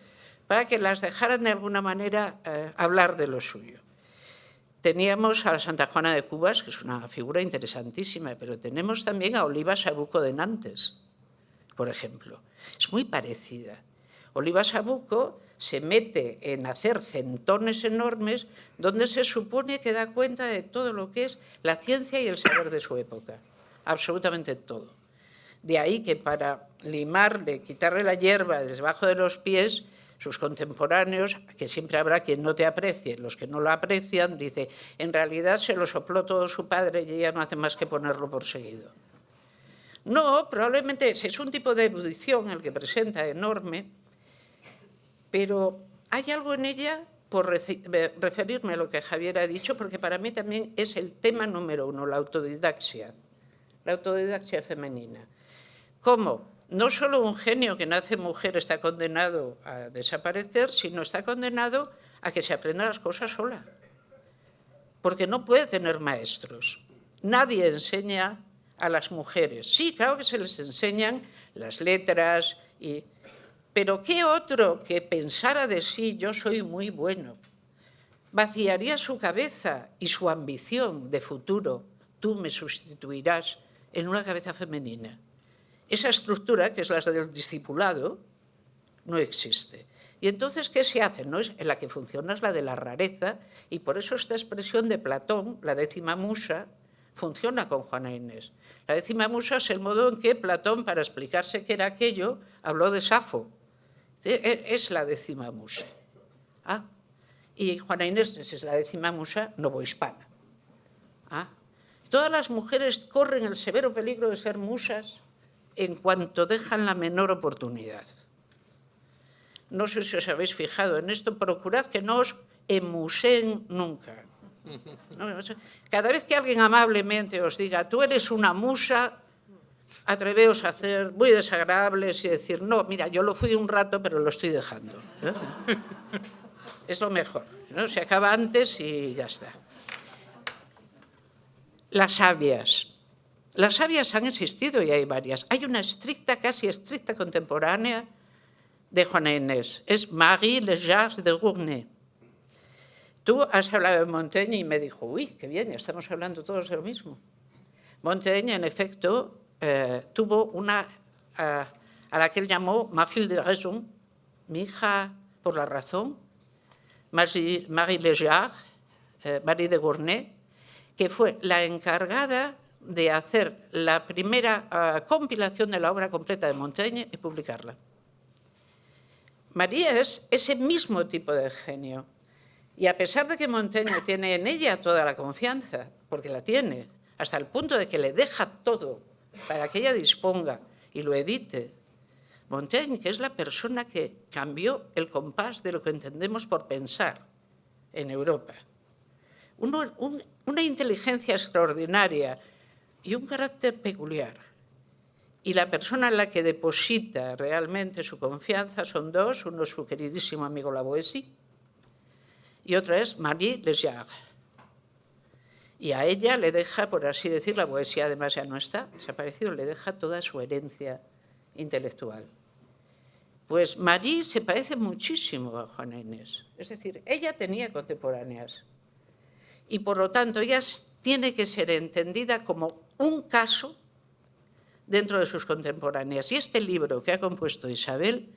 para que las dejaran de alguna manera hablar de lo suyo. Teníamos a la Santa Juana de Cubas, que es una figura interesantísima, pero tenemos también a Oliva Sabuco de Nantes, por ejemplo. Es muy parecida. Oliva Sabuco se mete en hacer centones enormes donde se supone que da cuenta de todo lo que es la ciencia y el saber de su época, absolutamente todo. De ahí que para limarle, quitarle la hierba debajo de los pies, sus contemporáneos, que siempre habrá quien no te aprecie, los que no lo aprecian, dice, en realidad se lo sopló todo su padre y ella no hace más que ponerlo por seguido. No, probablemente es un tipo de erudición el que presenta enorme, pero hay algo en ella, por referirme a lo que Javier ha dicho, porque para mí también es el tema número 1, la autodidaxia femenina. ¿Cómo? No solo un genio que nace mujer está condenado a desaparecer, sino está condenado a que se aprenda las cosas sola, porque no puede tener maestros. Nadie enseña a las mujeres. Sí, claro que se les enseñan las letras, pero ¿qué otro que pensara de sí, yo soy muy bueno? Vaciaría su cabeza y su ambición de futuro, tú me sustituirás, en una cabeza femenina. Esa estructura, que es la del discipulado, no existe. Y entonces, ¿qué se hace? ¿No? En la que funciona es la de la rareza, y por eso esta expresión de Platón, la 10ª musa, funciona con Juana Inés. La 10ª musa es el modo en que Platón, para explicarse qué era aquello, habló de Safo. Es la 10ª musa. Y Juana Inés es la 10ª musa novohispana. Todas las mujeres corren el severo peligro de ser musas en cuanto dejan la menor oportunidad. No sé si os habéis fijado en esto, procurad que no os emuseen nunca. Cada vez que alguien amablemente os diga, tú eres una musa, atreveos a hacer muy desagradables y decir, no, mira, yo lo fui un rato, pero lo estoy dejando. Es lo mejor, ¿no? Se acaba antes y ya está. Las sabias. Las sabias han existido y hay varias. Hay una estricta, casi estricta contemporánea de Juana Inés. Es Marie Legare de Gournay. Tú has hablado de Montaigne y me dijo, uy, qué bien, estamos hablando todos de lo mismo. Montaigne, en efecto, tuvo una, a la que él llamó ma fille de raison, mi hija por la razón, Marie Legare, Marie de Gournay, que fue la encargada de hacer la primera compilación de la obra completa de Montaigne y publicarla. María es ese mismo tipo de genio. Y a pesar de que Montaigne tiene en ella toda la confianza, porque la tiene, hasta el punto de que le deja todo para que ella disponga y lo edite, Montaigne, que es la persona que cambió el compás de lo que entendemos por pensar en Europa. Una inteligencia extraordinaria y un carácter peculiar. Y la persona en la que deposita realmente su confianza son dos, uno es su queridísimo amigo Lavoisier y otra es Marie Legare. Y a ella le deja, por así decir, Lavoisier además ya no está, desaparecido, le deja toda su herencia intelectual. Pues Marie se parece muchísimo a Juana Inés. Es decir, ella tenía contemporáneas. Y por lo tanto, ella tiene que ser entendida como un caso dentro de sus contemporáneas. Y este libro que ha compuesto Isabel,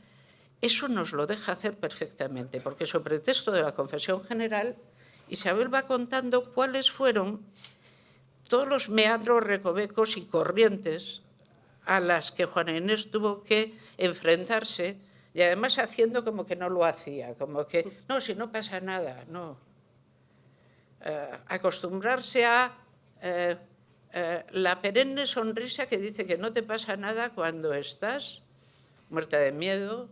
eso nos lo deja hacer perfectamente, porque sobre texto de la Confesión General, Isabel va contando cuáles fueron todos los meandros, recovecos y corrientes a las que Juana Inés tuvo que enfrentarse, y además haciendo como que no lo hacía, como que, no, si no pasa nada, no. Acostumbrarse a la perenne sonrisa que dice que no te pasa nada cuando estás muerta de miedo,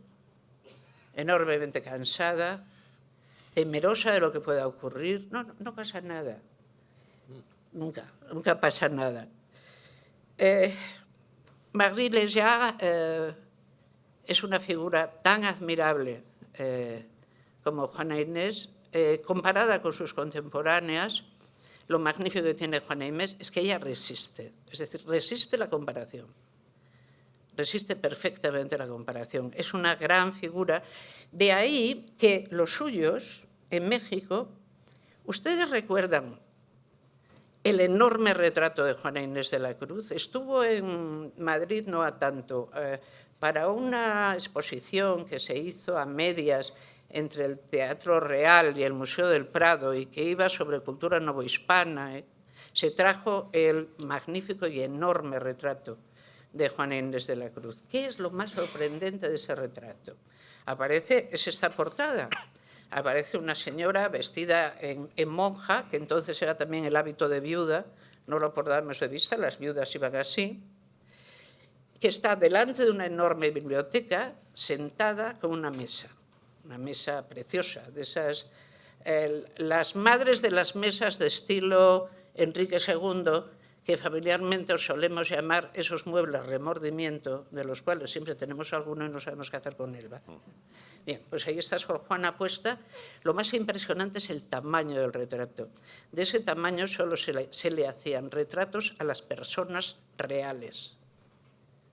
enormemente cansada, temerosa de lo que pueda ocurrir. No pasa nada. Nunca pasa nada. Marie Legare es una figura tan admirable como Juana Inés. Comparada con sus contemporáneas, lo magnífico que tiene Juana Inés es que ella resiste, es decir, resiste la comparación, resiste perfectamente la comparación. Es una gran figura. De ahí que los suyos, en México, ustedes recuerdan el enorme retrato de Juana Inés de la Cruz. Estuvo en Madrid no a tanto, para una exposición que se hizo a medias entre el Teatro Real y el Museo del Prado y que iba sobre cultura novohispana, se trajo el magnífico y enorme retrato de Juana Inés de la Cruz. ¿Qué es lo más sorprendente de ese retrato? Es esta portada. Aparece una señora vestida en monja, que entonces era también el hábito de viuda, no lo perdamos de vista, las viudas iban así, que está delante de una enorme biblioteca, sentada con una mesa preciosa, de esas, las madres de las mesas de estilo Enrique II, que familiarmente os solemos llamar esos muebles remordimiento, de los cuales siempre tenemos alguno y no sabemos qué hacer con él. ¿Va? Bien, pues ahí está Sor Juana puesta. Lo más impresionante es el tamaño del retrato. De ese tamaño solo se le hacían retratos a las personas reales,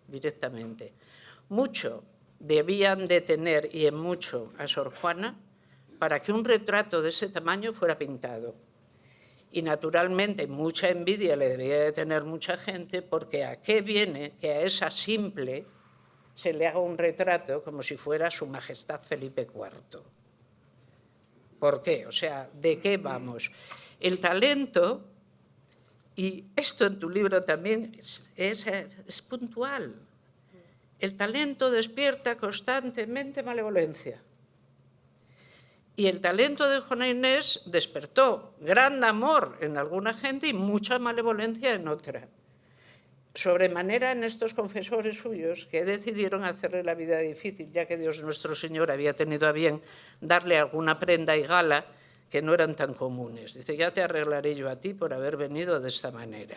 directamente. Mucho debían de tener, y en mucho, a Sor Juana, para que un retrato de ese tamaño fuera pintado. Y naturalmente mucha envidia le debía de tener mucha gente, porque ¿a qué viene que a esa simple se le haga un retrato como si fuera su majestad Felipe IV? ¿Por qué? O sea, ¿de qué vamos? El talento, y esto en tu libro también es puntual, el talento despierta constantemente malevolencia. Y el talento de Juana Inés despertó gran amor en alguna gente y mucha malevolencia en otra. Sobremanera en estos confesores suyos que decidieron hacerle la vida difícil, ya que Dios nuestro Señor había tenido a bien darle alguna prenda y gala que no eran tan comunes. Dice, ya te arreglaré yo a ti por haber venido de esta manera.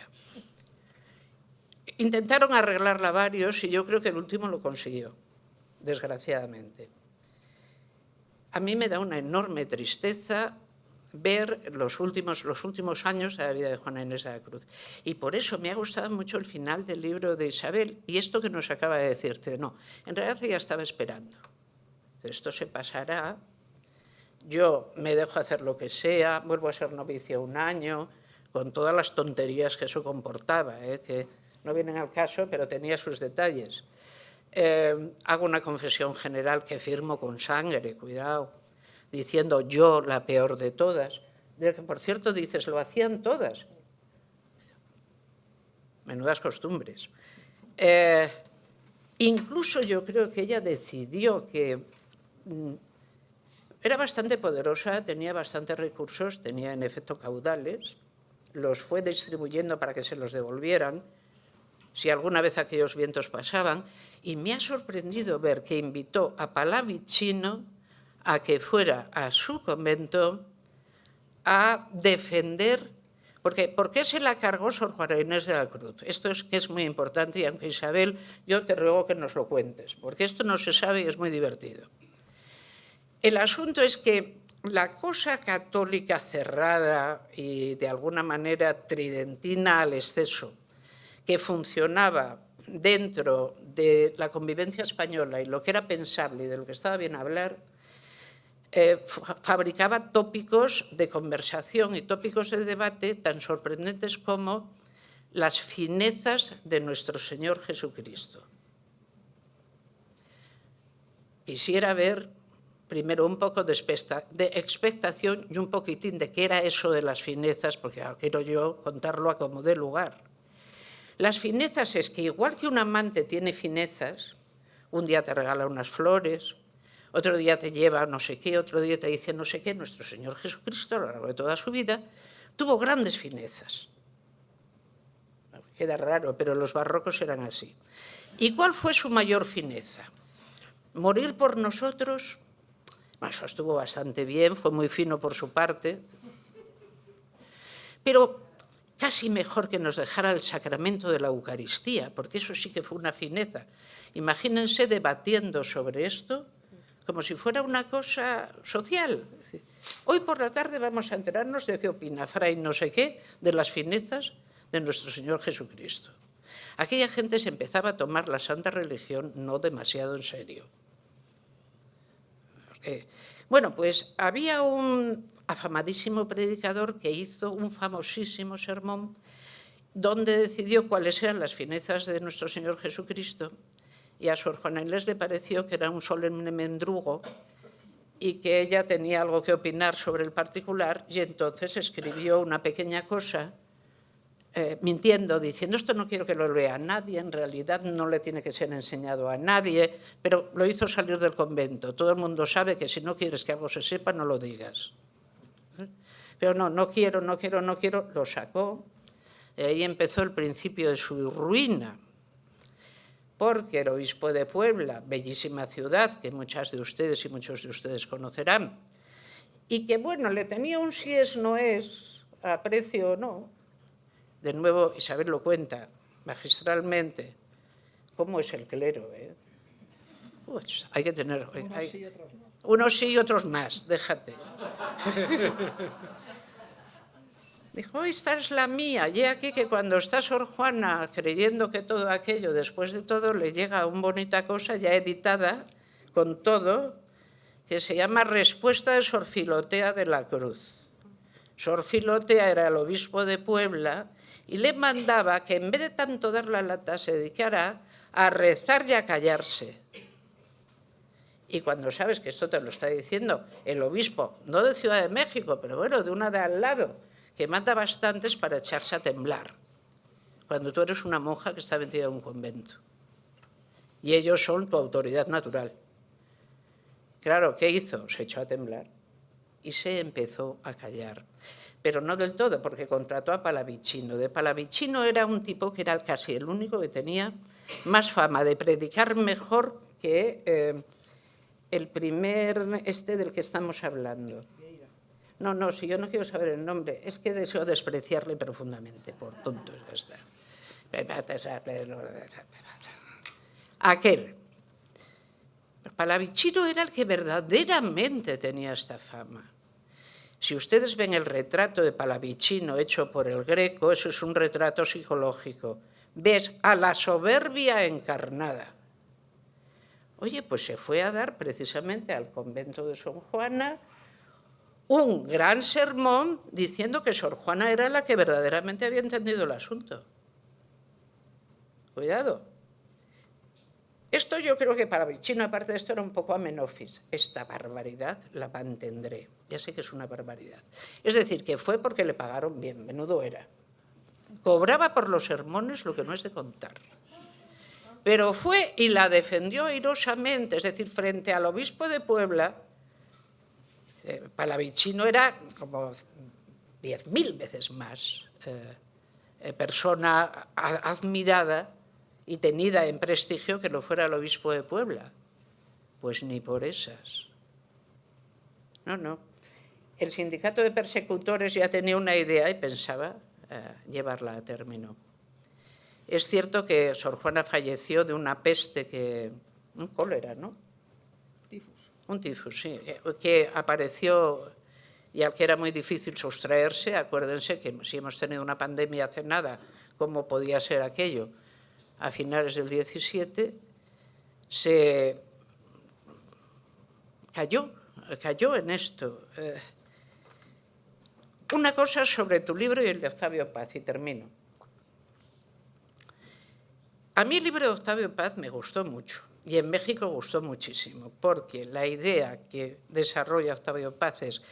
Intentaron arreglarla varios y yo creo que el último lo consiguió, desgraciadamente. A mí me da una enorme tristeza ver los últimos años de la vida de Juana Inés de la Cruz. Y por eso me ha gustado mucho el final del libro de Isabel y esto que nos acaba de decirte. No, en realidad ella estaba esperando. Esto se pasará, yo me dejo hacer lo que sea, vuelvo a ser novicia 1 año, con todas las tonterías que eso comportaba, que no vienen al caso, pero tenía sus detalles. Hago una confesión general que firmo con sangre, cuidado, diciendo yo la peor de todas, de que por cierto dices, lo hacían todas. Menudas costumbres. Incluso yo creo que ella decidió que era bastante poderosa, tenía bastantes recursos, tenía en efecto caudales, los fue distribuyendo para que se los devolvieran, si alguna vez aquellos vientos pasaban, y me ha sorprendido ver que invitó a Pallavicino a que fuera a su convento a defender, porque ¿por qué se la cargó Sor Juana Inés de la Cruz? Esto es que es muy importante y aunque Isabel, yo te ruego que nos lo cuentes, porque esto no se sabe y es muy divertido. El asunto es que la cosa católica cerrada y de alguna manera tridentina al exceso, que funcionaba dentro de la convivencia española y lo que era pensable y de lo que estaba bien hablar, fabricaba tópicos de conversación y tópicos de debate tan sorprendentes como las finezas de nuestro Señor Jesucristo. Quisiera ver primero un poco de expectación y un poquitín de qué era eso de las finezas, porque quiero yo contarlo a como dé lugar. Las finezas es que igual que un amante tiene finezas, un día te regala unas flores, otro día te lleva no sé qué, otro día te dice no sé qué, nuestro Señor Jesucristo a lo largo de toda su vida tuvo grandes finezas. Queda raro, pero los barrocos eran así. ¿Y cuál fue su mayor fineza? Morir por nosotros. Bueno, eso estuvo bastante bien, fue muy fino por su parte, pero casi mejor que nos dejara el sacramento de la Eucaristía, porque eso sí que fue una fineza. Imagínense debatiendo sobre esto como si fuera una cosa social. Hoy por la tarde vamos a enterarnos de qué opina Fray no sé qué de las finezas de nuestro Señor Jesucristo. Aquella gente se empezaba a tomar la santa religión no demasiado en serio. Bueno, pues había un afamadísimo predicador que hizo un famosísimo sermón donde decidió cuáles eran las finezas de nuestro Señor Jesucristo, y a Sor Juana Inés le pareció que era un solemne mendrugo y que ella tenía algo que opinar sobre el particular, y entonces escribió una pequeña cosa mintiendo, diciendo esto no quiero que lo lea nadie, en realidad no le tiene que ser enseñado a nadie, pero lo hizo salir del convento. Todo el mundo sabe que si no quieres que algo se sepa, no lo digas. Pero no quiero, lo sacó, y ahí empezó el principio de su ruina, porque el obispo de Puebla, bellísima ciudad, que muchas de ustedes y muchos de ustedes conocerán, y que, bueno, le tenía un sí es, no es, aprecio o no. De nuevo, Isabel lo cuenta magistralmente, cómo es el clero, Pues hay que tener... Unos sí y otros más, déjate. Dijo, esta es la mía. Y aquí que cuando está Sor Juana creyendo que todo aquello, después de todo, le llega una bonita cosa ya editada, con todo, que se llama Respuesta de Sor Filotea de la Cruz. Sor Filotea era el obispo de Puebla y le mandaba que en vez de tanto dar la lata se dedicara a rezar y a callarse. Y cuando sabes que esto te lo está diciendo el obispo, no de Ciudad de México, pero bueno, de una de al lado, que manda bastantes para echarse a temblar, cuando tú eres una monja que está metida en un convento. Y ellos son tu autoridad natural. Claro, ¿qué hizo? Se echó a temblar y se empezó a callar. Pero no del todo, porque contrató a Palavicino. De Palavicino era un tipo que era casi el único que tenía más fama de predicar mejor que el primer del que estamos hablando. No, si yo no quiero saber el nombre, es que deseo despreciarle profundamente, por tonto ya está. Aquel. Palavicino era el que verdaderamente tenía esta fama. Si ustedes ven el retrato de Palavicino hecho por el Greco, eso es un retrato psicológico. Ves a la soberbia encarnada. Oye, pues se fue a dar precisamente al convento de Sor Juana un gran sermón diciendo que Sor Juana era la que verdaderamente había entendido el asunto. Cuidado. Esto yo creo que para Palavicino, aparte de esto, era un poco amenofis. Esta barbaridad la mantendré. Ya sé que es una barbaridad. Es decir, que fue porque le pagaron bien, menudo era. Cobraba por los sermones lo que no es de contar. Pero fue y la defendió airosamente, es decir, frente al obispo de Puebla. Palavicino era como 10.000 veces más persona admirada y tenida en prestigio que lo fuera el obispo de Puebla. Pues ni por esas. No. El sindicato de persecutores ya tenía una idea y pensaba llevarla a término. Es cierto que Sor Juana falleció de una peste un cólera, ¿no? Un tifus, sí, que apareció y al que era muy difícil sustraerse. Acuérdense que si hemos tenido una pandemia hace nada, ¿cómo podía ser aquello? A finales del 17 se cayó en esto. Una cosa sobre tu libro y el de Octavio Paz, y termino. A mí el libro de Octavio Paz me gustó mucho, y en México gustó muchísimo, porque la idea que desarrolla Octavio Paz es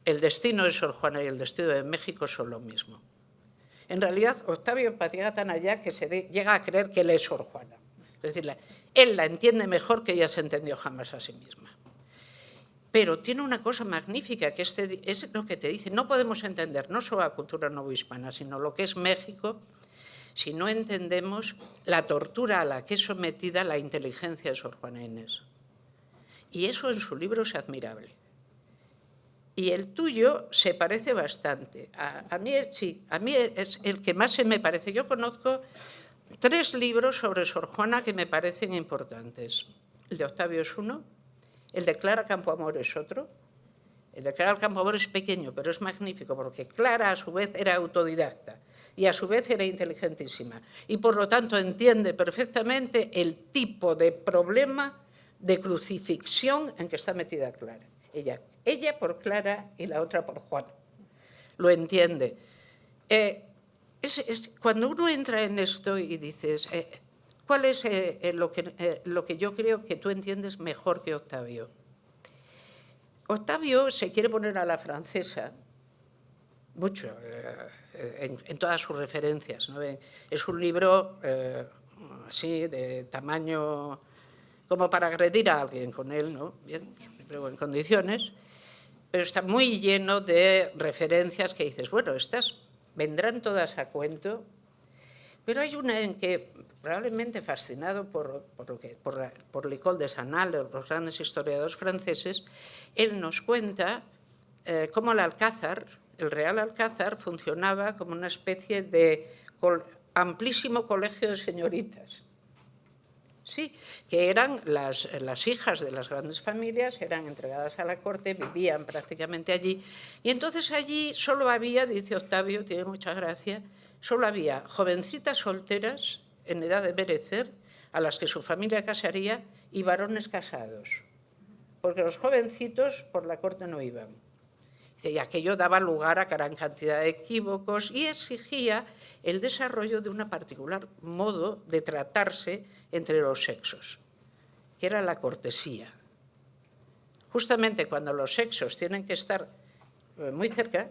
el destino de Sor Juana y el destino de México son lo mismo. En realidad, Octavio Paz llega tan allá que se llega a creer que él es Sor Juana. Es decir, él la entiende mejor que ella se entendió jamás a sí misma. Pero tiene una cosa magnífica, que es lo que te dice. No podemos entender no solo la cultura novohispana, sino lo que es México, si no entendemos la tortura a la que es sometida la inteligencia de Sor Juana Inés. Y eso en su libro es admirable. Y el tuyo se parece bastante. A mí es el que más se me parece. Yo conozco 3 libros sobre Sor Juana que me parecen importantes. El de Octavio es uno, el de Clara Campoamor es otro. El de Clara Campoamor es pequeño, pero es magnífico, porque Clara a su vez era autodidacta y a su vez era inteligentísima. Y por lo tanto entiende perfectamente el tipo de problema de crucifixión en que está metida Clara. Ella por Clara y la otra por Juana. Lo entiende. Cuando uno entra en esto y dices, ¿cuál es lo que yo creo que tú entiendes mejor que Octavio? Octavio se quiere poner a la francesa, mucho, en todas sus referencias, ¿no? Es un libro así, de tamaño como para agredir a alguien con él, ¿no? Bien, es un libro en condiciones, pero está muy lleno de referencias que dices, bueno, estas vendrán todas a cuento, pero hay una en que, probablemente fascinado por l'École des Annales, los grandes historiadores franceses, él nos cuenta cómo el Alcázar, el Real Alcázar, funcionaba como una especie de amplísimo colegio de señoritas. Sí, que eran las hijas de las grandes familias, eran entregadas a la corte, vivían prácticamente allí, y entonces allí solo había, dice Octavio, tiene mucha gracia, solo había jovencitas solteras en edad de merecer, a las que su familia casaría, y varones casados, porque los jovencitos por la corte no iban. Y aquello daba lugar a gran cantidad de equívocos y exigía el desarrollo de un particular modo de tratarse entre los sexos, que era la cortesía. Justamente cuando los sexos tienen que estar muy cerca,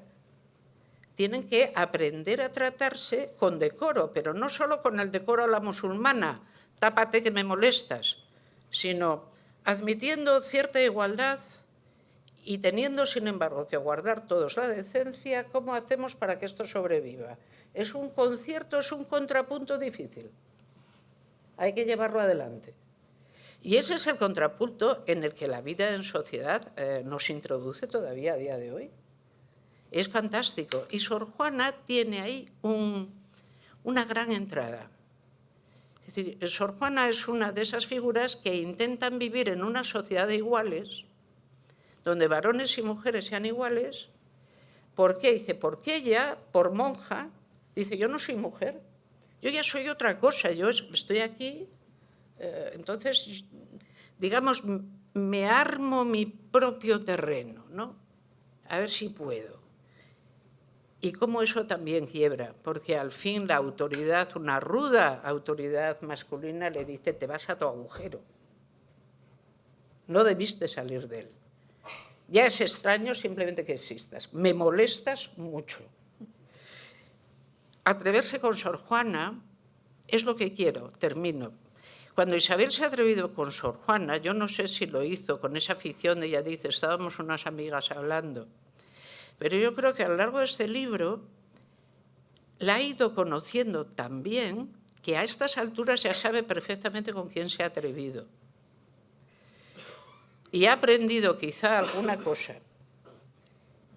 tienen que aprender a tratarse con decoro, pero no solo con el decoro a la musulmana, tápate que me molestas, sino admitiendo cierta igualdad y teniendo, sin embargo, que guardar todos la decencia. ¿Cómo hacemos para que esto sobreviva? Es un concierto, es un contrapunto difícil. Hay que llevarlo adelante. Y ese es el contrapunto en el que la vida en sociedad nos introduce todavía a día de hoy. Es fantástico. Y Sor Juana tiene ahí una gran entrada. Es decir, Sor Juana es una de esas figuras que intentan vivir en una sociedad de iguales, donde varones y mujeres sean iguales. ¿Por qué? Dice, porque ella, por monja, dice, yo no soy mujer, yo ya soy otra cosa, yo estoy aquí, entonces, digamos, me armo mi propio terreno, ¿no? A ver si puedo. Y cómo eso también quiebra, porque al fin la autoridad, una ruda autoridad masculina, le dice, te vas a tu agujero, no debiste salir de él. Ya es extraño simplemente que existas. Me molestas mucho. Atreverse con Sor Juana es lo que quiero. Termino. Cuando Isabel se ha atrevido con Sor Juana, yo no sé si lo hizo con esa afición, ella dice, estábamos unas amigas hablando, pero yo creo que a lo largo de este libro la ha ido conociendo tan bien que a estas alturas ya sabe perfectamente con quién se ha atrevido. Y ha aprendido quizá alguna cosa,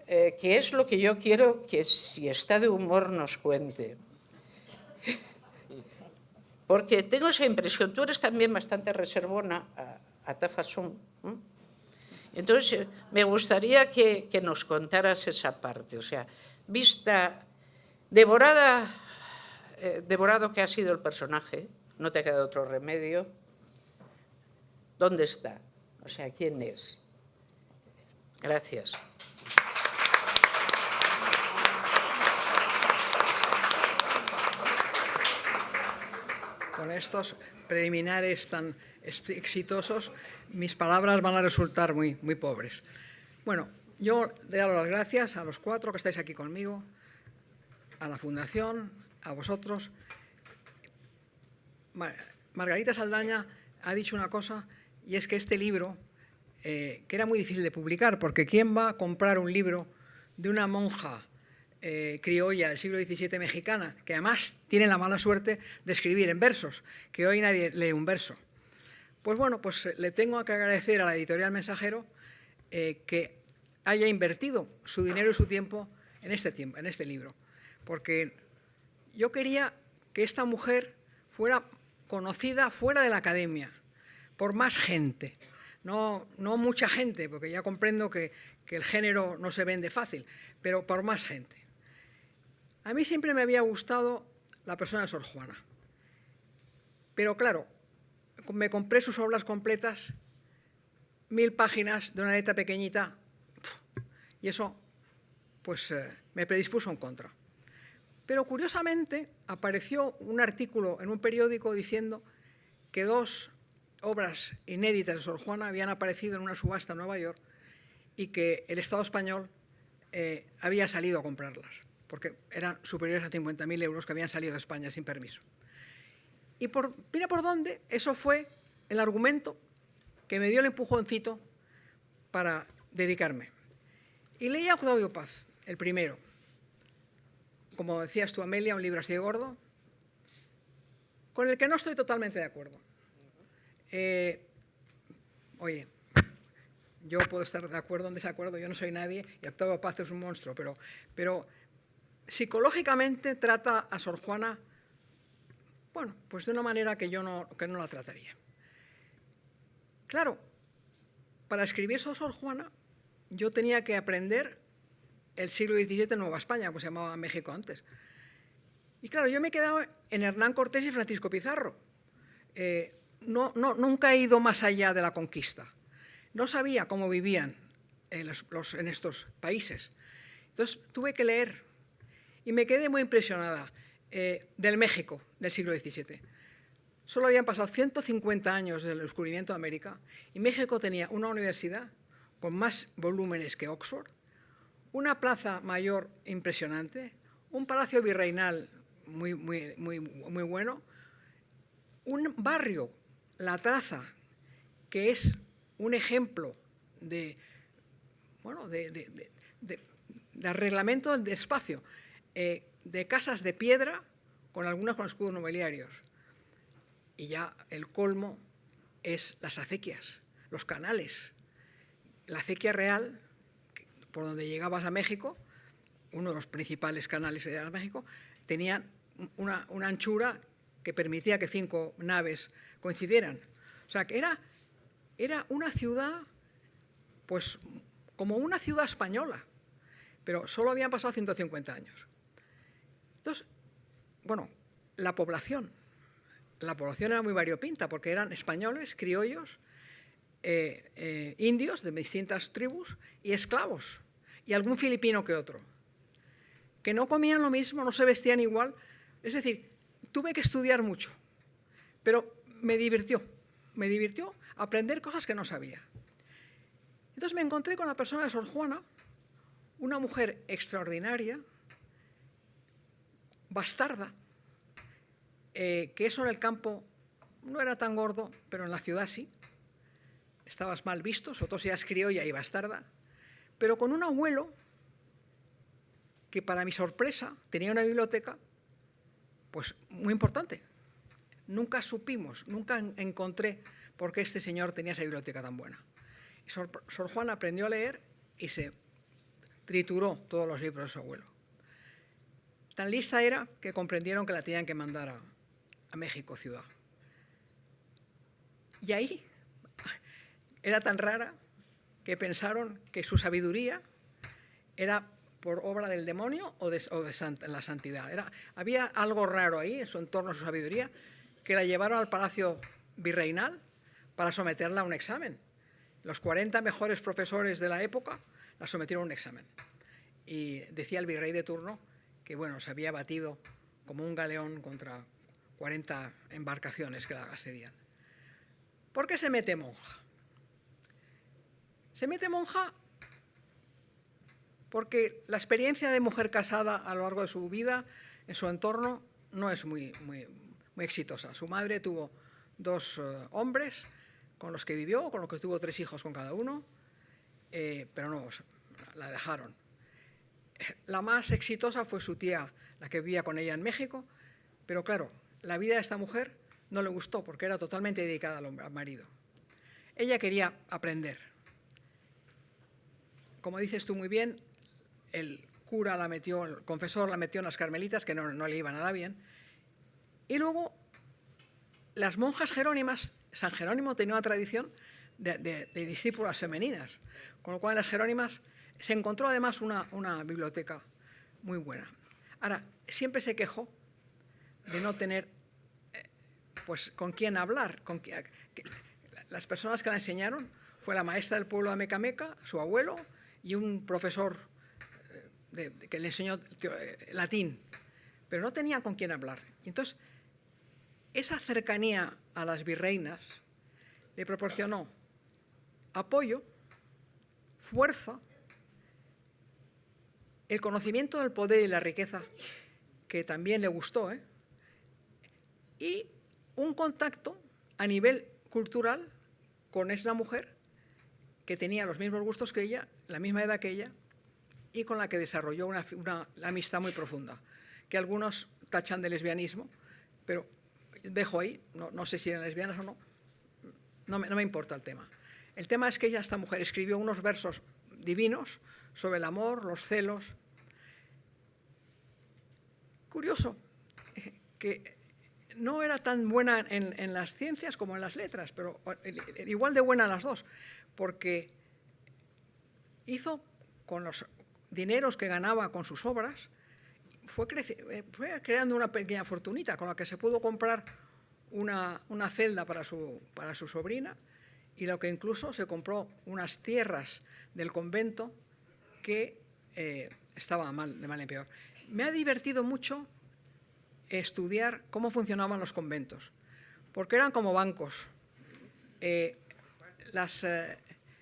que es lo que yo quiero que, si está de humor, nos cuente. Porque tengo esa impresión, tú eres también bastante reservona a ta façon. Entonces, me gustaría que nos contaras esa parte. O sea, vista, devorado que ha sido el personaje, no te ha quedado otro remedio, ¿dónde está? O sea, ¿quién es? Gracias. Con estos preliminares tan exitosos, mis palabras van a resultar muy pobres. Bueno, yo le doy las gracias a los cuatro que estáis aquí conmigo, a la Fundación, a vosotros. Margarita Saldaña ha dicho una cosa, y es que este libro, que era muy difícil de publicar, porque ¿quién va a comprar un libro de una monja criolla del siglo XVII mexicana, que además tiene la mala suerte de escribir en versos, que hoy nadie lee un verso? Pues bueno, pues le tengo que agradecer a la editorial Mensajero que haya invertido su dinero y su tiempo en este libro, porque yo quería que esta mujer fuera conocida fuera de la academia, por más gente, no mucha gente, porque ya comprendo que el género no se vende fácil, pero por más gente. A mí siempre me había gustado la persona de Sor Juana, pero claro, me compré sus obras completas 1000 páginas de una letra pequeñita, y eso pues me predispuso en contra. Pero curiosamente apareció un artículo en un periódico diciendo que 2 obras inéditas de Sor Juana habían aparecido en una subasta en Nueva York y que el Estado español había salido a comprarlas, porque eran superiores a 50.000 euros que habían salido de España sin permiso. Y mira por dónde, eso fue el argumento que me dio el empujoncito para dedicarme. Y leí a Octavio Paz, el primero. Como decías tú, Amelia, un libro así de gordo, con el que no estoy totalmente de acuerdo. Oye, yo puedo estar de acuerdo o en desacuerdo, yo no soy nadie, y Octavio Paz es un monstruo, pero psicológicamente trata a Sor Juana, bueno, pues de una manera que yo no la trataría. Claro, para escribir sobre Sor Juana, yo tenía que aprender el siglo XVII en Nueva España, como se llamaba México antes. Y claro, yo me he quedado en Hernán Cortés y Francisco Pizarro. Nunca he ido más allá de la conquista. No sabía cómo vivían en estos países. Entonces tuve que leer y me quedé muy impresionada del México del siglo XVII. Solo habían pasado 150 años del descubrimiento de América y México tenía una universidad con más volúmenes que Oxford, una plaza mayor impresionante, un palacio virreinal muy bueno, un barrio, La Traza, que es un ejemplo de arreglamento de espacio, de casas de piedra, algunas con escudos nobiliarios. Y ya el colmo es las acequias, los canales. La acequia real, por donde llegabas a México, uno de los principales canales de México, tenía una anchura que permitía que 5 naves coincidieran. O sea, que era una ciudad, pues, como una ciudad española, pero solo habían pasado 150 años. Entonces, bueno, la población era muy variopinta, porque eran españoles, criollos, indios de distintas tribus y esclavos, y algún filipino que otro, que no comían lo mismo, no se vestían igual. Es decir, tuve que estudiar mucho, pero me divirtió aprender cosas que no sabía. Entonces me encontré con la persona de Sor Juana, una mujer extraordinaria, bastarda, que eso en el campo no era tan gordo, pero en la ciudad sí. Estabas mal visto, sobre todo si eras criolla y bastarda, pero con un abuelo que, para mi sorpresa, tenía una biblioteca pues muy importante. Nunca encontré por qué este señor tenía esa biblioteca tan buena. Y Sor Juana aprendió a leer y se trituró todos los libros de su abuelo. Tan lista era que comprendieron que la tenían que mandar a México ciudad. Y ahí era tan rara que pensaron que su sabiduría era por obra del demonio o de la santidad. Había algo raro ahí en su entorno, su sabiduría, que la llevaron al Palacio Virreinal para someterla a un examen. Los 40 mejores profesores de la época la sometieron a un examen. Y decía el virrey de turno que, bueno, se había batido como un galeón contra 40 embarcaciones que la asedian. ¿Por qué se mete monja? Se mete monja porque la experiencia de mujer casada a lo largo de su vida en su entorno no es muy exitosa. Su madre tuvo 2 hombres con los que vivió, con los que tuvo 3 hijos con cada uno, pero no, la dejaron. La más exitosa fue su tía, la que vivía con ella en México, pero claro, la vida de esta mujer no le gustó porque era totalmente dedicada al marido. Ella quería aprender. Como dices tú muy bien, el confesor la metió en las carmelitas, que no le iba nada bien. Y luego, las monjas jerónimas, San Jerónimo tenía una tradición de discípulas femeninas, con lo cual en las jerónimas se encontró además una biblioteca muy buena. Ahora, siempre se quejó de no tener pues con quién hablar. Las personas que la enseñaron fue la maestra del pueblo de Mecameca, su abuelo, y un profesor que le enseñó latín, pero no tenía con quién hablar. Y entonces, esa cercanía a las virreinas le proporcionó apoyo, fuerza, el conocimiento del poder y la riqueza, que también le gustó, y un contacto a nivel cultural con esa mujer que tenía los mismos gustos que ella, la misma edad que ella, y con la que desarrolló una amistad muy profunda, que algunos tachan de lesbianismo, pero dejo ahí, no sé si eran lesbianas o no, no me importa el tema. El tema es que esta mujer escribió unos versos divinos sobre el amor, los celos. Curioso, que no era tan buena en las ciencias como en las letras, pero igual de buena en las dos, porque hizo con los dineros que ganaba con sus obras, fue creando una pequeña fortunita con la que se pudo comprar una celda para su sobrina, y lo que incluso se compró unas tierras del convento que estaba de mal en peor. Me ha divertido mucho estudiar cómo funcionaban los conventos, porque eran como bancos.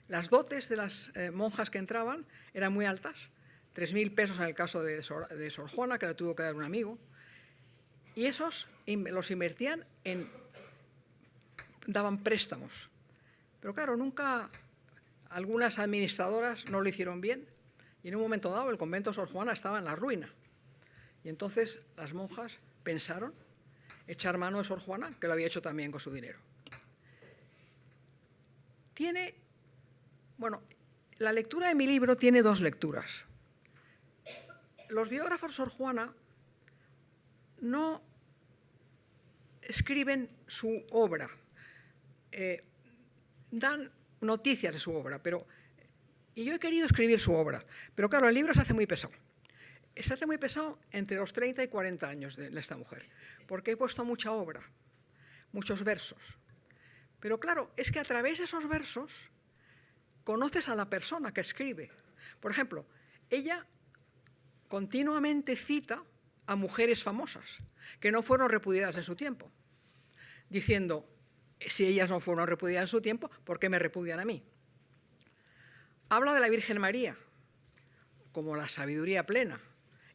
Las dotes de las monjas que entraban eran muy altas, 3.000 pesos en el caso de Sor Juana, que le tuvo que dar un amigo, y esos los invertían daban préstamos. Pero claro, nunca algunas administradoras no lo hicieron bien, y en un momento dado el convento de Sor Juana estaba en la ruina. Y entonces las monjas pensaron echar mano de Sor Juana, que lo había hecho también con su dinero. La lectura de mi libro tiene dos lecturas. Los biógrafos de Sor Juana no escriben su obra, dan noticias de su obra, y yo he querido escribir su obra, pero claro, el libro se hace muy pesado. Se hace muy pesado entre los 30 y 40 años de esta mujer, porque he puesto mucha obra, muchos versos. Pero claro, es que a través de esos versos conoces a la persona que escribe. Por ejemplo, ella continuamente cita a mujeres famosas que no fueron repudiadas en su tiempo, diciendo, si ellas no fueron repudiadas en su tiempo, ¿por qué me repudian a mí? Habla de la Virgen María como la sabiduría plena.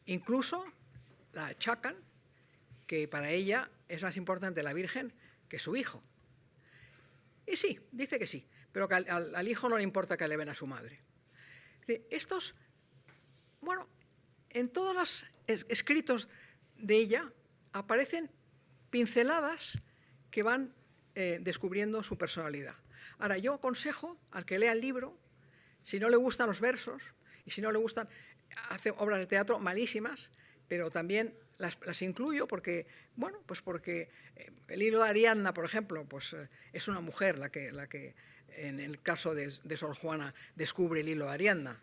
Incluso la achacan que para ella es más importante la Virgen que su hijo. Y sí, dice que sí, pero que al hijo no le importa que le ven a su madre. En todos los escritos de ella aparecen pinceladas que van descubriendo su personalidad. Ahora, yo aconsejo al que lea el libro, si no le gustan los versos, y si no le gustan, hace obras de teatro malísimas, pero también las incluyo porque el hilo de Ariadna, por ejemplo, es una mujer la que en el caso de Sor Juana descubre el hilo de Ariadna.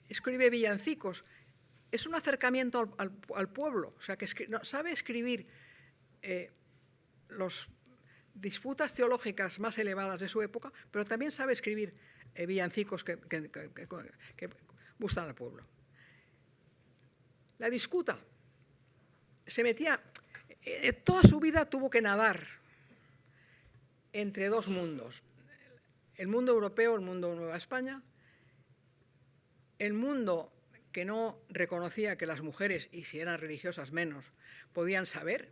Escribe villancicos, es un acercamiento al pueblo, o sea, que sabe escribir las disputas teológicas más elevadas de su época, pero también sabe escribir villancicos que gustan al pueblo. La discuta se metía, toda su vida tuvo que nadar entre dos mundos, el mundo europeo, el mundo de Nueva España, el mundo que no reconocía que las mujeres, y si eran religiosas menos, podían saber,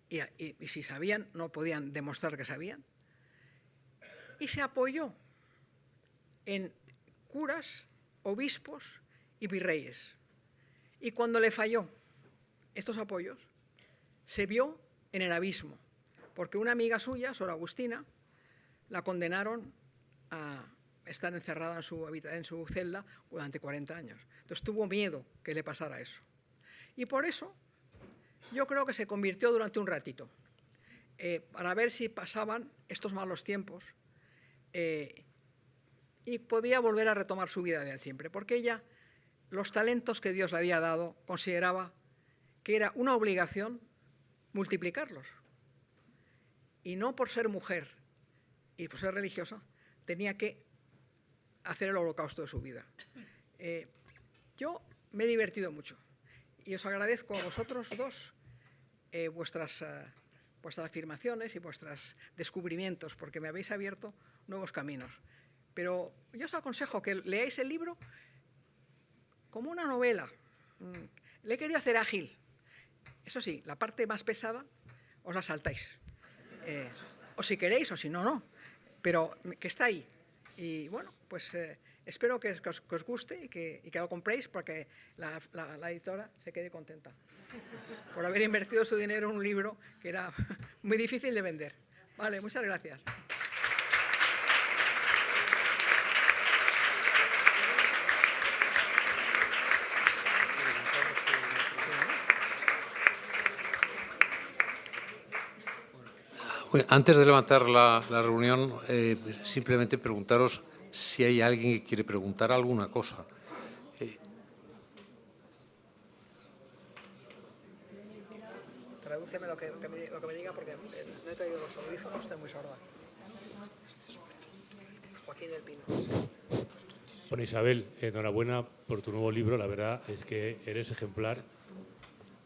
y si sabían, no podían demostrar que sabían, y se apoyó en curas, obispos y virreyes. Y cuando le falló estos apoyos, se vio en el abismo, porque una amiga suya, Sor Agustina, la condenaron a estar encerrada en su celda durante 40 años. Entonces tuvo miedo que le pasara eso. Y por eso yo creo que se convirtió durante un ratito, para ver si pasaban estos malos tiempos y podía volver a retomar su vida de siempre, porque ella, los talentos que Dios le había dado, consideraba que era una obligación multiplicarlos. Y no por ser mujer y por ser religiosa, tenía que hacer el holocausto de su vida. Yo me he divertido mucho y os agradezco a vosotros dos vuestras afirmaciones y vuestros descubrimientos, porque me habéis abierto nuevos caminos. Pero yo os aconsejo que leáis el libro como una novela. Le he querido hacer ágil. Eso sí, la parte más pesada os la saltáis. O si queréis, o si no, no. Pero que está ahí. Y bueno, pues espero que os guste y que lo compréis, porque la editora se quede contenta por haber invertido su dinero en un libro que era muy difícil de vender. Vale, muchas gracias. Bueno, antes de levantar la reunión, simplemente preguntaros si hay alguien que quiere preguntar alguna cosa. Tradúceme lo que me diga, porque no he traído los audífonos, estoy muy sorda. Joaquín del Pino. Bueno, Isabel, enhorabuena por tu nuevo libro. La verdad es que eres ejemplar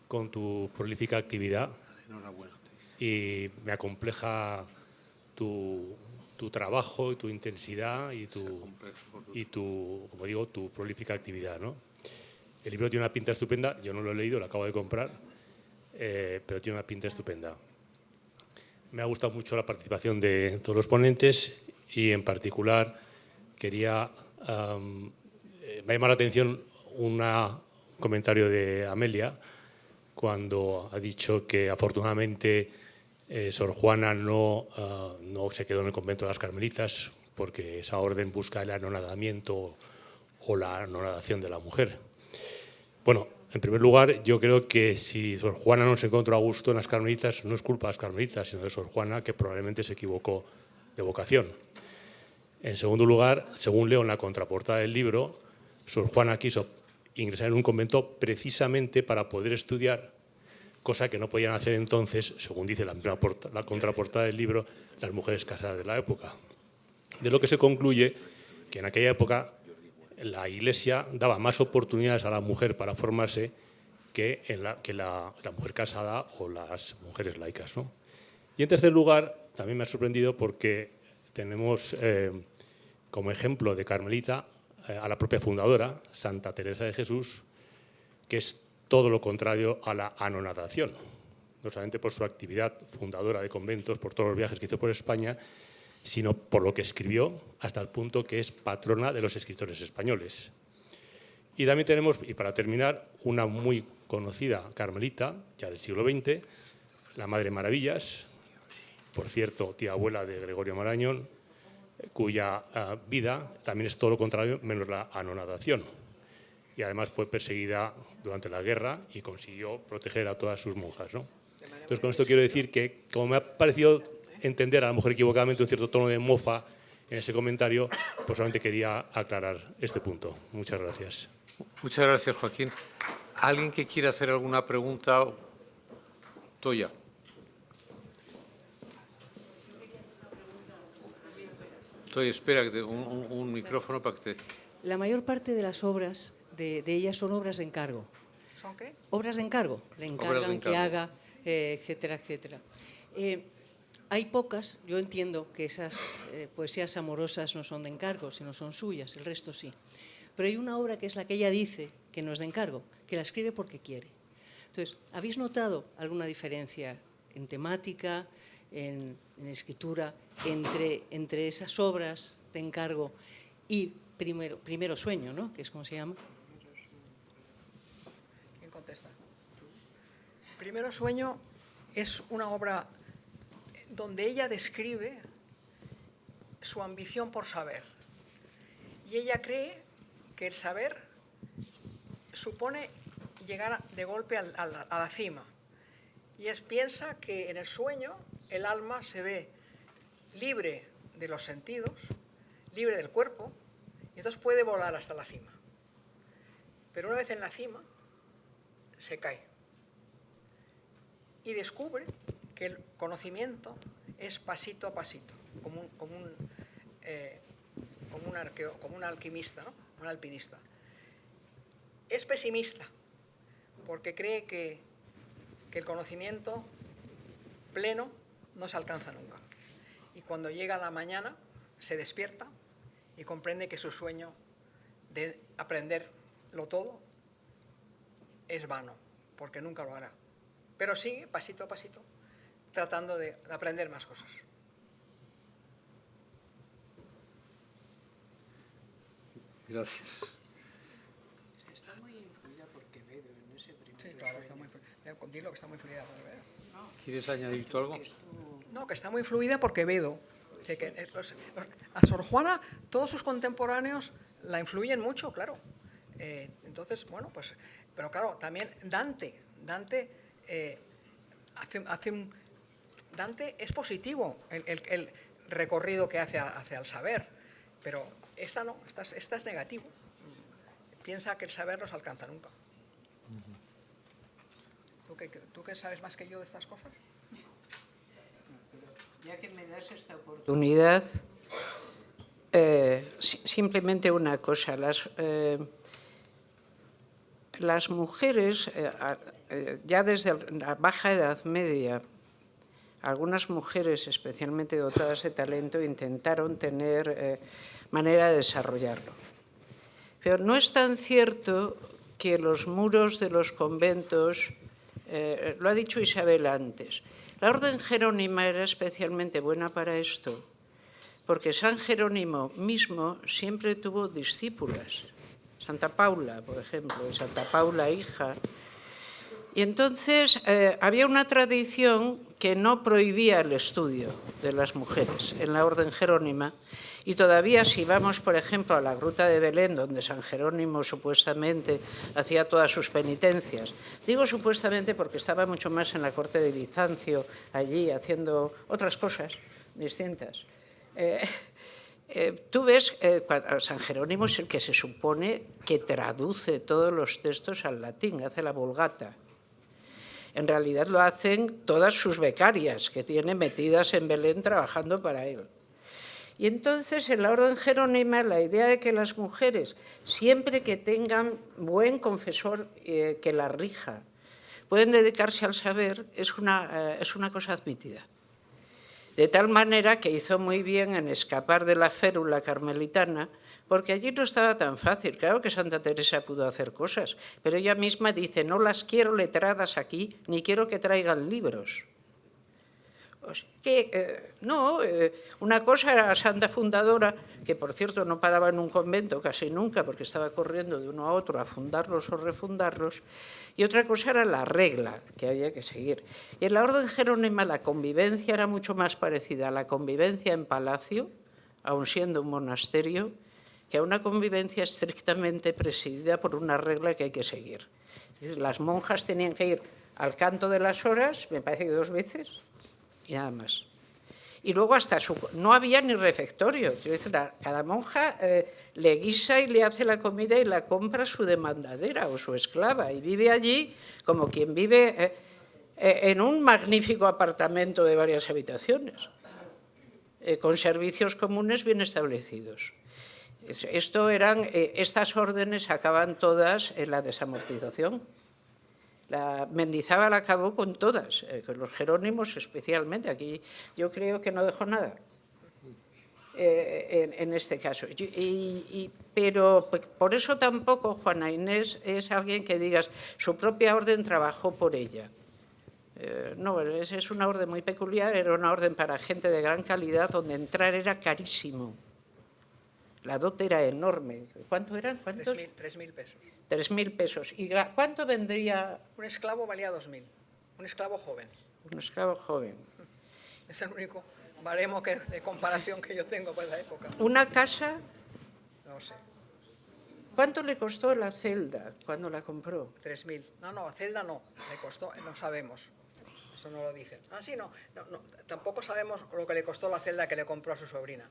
con tu prolífica actividad. Enhorabuena. Y me acompleja tu trabajo y tu intensidad y tu, como digo, tu prolífica actividad, ¿no? El libro tiene una pinta estupenda. Yo no lo he leído, lo acabo de comprar, pero tiene una pinta estupenda. Me ha gustado mucho la participación de todos los ponentes y, en particular, quería... me ha llamado la atención un comentario de Amelia cuando ha dicho que, afortunadamente, Sor Juana no se quedó en el convento de las Carmelitas, porque esa orden busca el anonadamiento o la anonadación de la mujer. Bueno, en primer lugar, yo creo que si Sor Juana no se encontró a gusto en las Carmelitas, no es culpa de las Carmelitas, sino de Sor Juana, que probablemente se equivocó de vocación. En segundo lugar, según leo en la contraportada del libro, Sor Juana quiso ingresar en un convento precisamente para poder estudiar, cosa que no podían hacer entonces, según dice la contraportada del libro, las mujeres casadas de la época. De lo que se concluye que en aquella época la Iglesia daba más oportunidades a la mujer para formarse que la mujer casada o las mujeres laicas, ¿no? Y en tercer lugar, también me ha sorprendido porque tenemos como ejemplo de carmelita a la propia fundadora, Santa Teresa de Jesús, que es todo lo contrario a la anonadación, no solamente por su actividad fundadora de conventos, por todos los viajes que hizo por España, sino por lo que escribió, hasta el punto que es patrona de los escritores españoles. Y también tenemos, y para terminar, una muy conocida carmelita, ya del siglo XX, la Madre Maravillas, por cierto, tía abuela de Gregorio Marañón, cuya vida también es todo lo contrario, menos la anonadación. Y además fue perseguida durante la guerra y consiguió proteger a todas sus monjas, ¿no? Entonces, con esto quiero decir que, como me ha parecido entender, a lo mejor equivocadamente, un cierto tono de mofa en ese comentario, pues solamente quería aclarar este punto. Muchas gracias. Muchas gracias, Joaquín. ¿Alguien que quiera hacer alguna pregunta? Toya. Toya, espera, un micrófono para que te... La mayor parte de las obras de ellas son obras de encargo. ¿Son qué? Obras de encargo. Le encargan que haga, etcétera, etcétera. Hay pocas, yo entiendo que esas poesías amorosas no son de encargo, sino son suyas, el resto sí. Pero hay una obra que es la que ella dice que no es de encargo, que la escribe porque quiere. Entonces, ¿habéis notado alguna diferencia en temática, en escritura, entre esas obras de encargo y Primero Sueño, ¿no? Que es como se llama? ¿Quién contesta? Primero Sueño es una obra donde ella describe su ambición por saber. Y ella cree que el saber supone llegar de golpe a la cima. Y piensa que en el sueño el alma se ve libre de los sentidos, libre del cuerpo, y entonces puede volar hasta la cima. Pero una vez en la cima, se cae. Y descubre que el conocimiento es pasito a pasito, como un alquimista, ¿no? Un alpinista. Es pesimista porque cree que el conocimiento pleno no se alcanza nunca. Y cuando llega la mañana, se despierta y comprende que su sueño de aprenderlo todo es vano, porque nunca lo hará. Pero sigue, pasito a pasito, tratando de aprender más cosas. Gracias. Está muy influida por Quevedo en ese primer Sí, claro, está muy influida. Dilo que está muy influida por Quevedo. ¿Quieres añadir tú algo? No, que está muy influida por Quevedo. A Sor Juana, todos sus contemporáneos la influyen mucho, claro. Entonces, bueno, pues... Pero claro, también Dante Dante es positivo el recorrido que hace hacia el saber, pero esta no, esta es negativo. Piensa que el saber no se alcanza nunca. ¿Tú qué sabes más que yo de estas cosas? Ya que me das esta oportunidad, simplemente una cosa. Las mujeres, ya desde la baja Edad Media, algunas mujeres especialmente dotadas de talento intentaron tener manera de desarrollarlo. Pero no es tan cierto que los muros de los conventos, lo ha dicho Isabel antes, la orden jerónima era especialmente buena para esto, porque San Jerónimo mismo siempre tuvo discípulas. Santa Paula, por ejemplo, y Santa Paula hija. Y entonces había una tradición que no prohibía el estudio de las mujeres en la orden jerónima, y todavía si vamos, por ejemplo, a la Gruta de Belén, donde San Jerónimo supuestamente hacía todas sus penitencias, digo supuestamente porque estaba mucho más en la corte de Bizancio, allí haciendo otras cosas distintas. Tú ves, San Jerónimo es el que se supone que traduce todos los textos al latín, hace la Vulgata. En realidad lo hacen todas sus becarias que tiene metidas en Belén trabajando para él. Y entonces en la orden jerónima la idea de que las mujeres, siempre que tengan buen confesor que las rija, pueden dedicarse al saber, es una cosa admitida. De tal manera que hizo muy bien en escapar de la férula carmelitana, porque allí no estaba tan fácil. Claro que Santa Teresa pudo hacer cosas, pero ella misma dice, no las quiero letradas aquí, ni quiero que traigan libros. Una cosa era la santa fundadora, que por cierto no paraba en un convento casi nunca, porque estaba corriendo de uno a otro a fundarlos o refundarlos, y otra cosa era la regla que había que seguir. Y en la orden jerónima la convivencia era mucho más parecida a la convivencia en palacio, aun siendo un monasterio, que a una convivencia estrictamente presidida por una regla que hay que seguir. Es decir, las monjas tenían que ir al canto de las horas, me parece que 2 veces, y nada más. Y luego no había ni refectorio. Quiero decir, cada monja le guisa y le hace la comida y la compra su demandadera o su esclava, y vive allí como quien vive en un magnífico apartamento de varias habitaciones, con servicios comunes bien establecidos. Estas órdenes acaban todas en la desamortización. La Mendizábal acabó con todas, con los jerónimos especialmente. Aquí yo creo que no dejó nada en este caso. Pero por eso tampoco Juana Inés es alguien que digas su propia orden trabajó por ella. No, es una orden muy peculiar, era una orden para gente de gran calidad donde entrar era carísimo. La dote era enorme. ¿Cuánto eran? ¿Cuántos? 3.000 pesos. 3.000 pesos. ¿Y cuánto vendría? Un esclavo valía 2.000. Un esclavo joven. Un esclavo joven. Es el único baremo de comparación que yo tengo para esa época. ¿Una casa? No sé. ¿Cuánto le costó la celda cuando la compró? 3.000. No, celda no. Le costó, no sabemos. Eso no lo dicen. Sí, no. Tampoco sabemos lo que le costó la celda que le compró a su sobrina.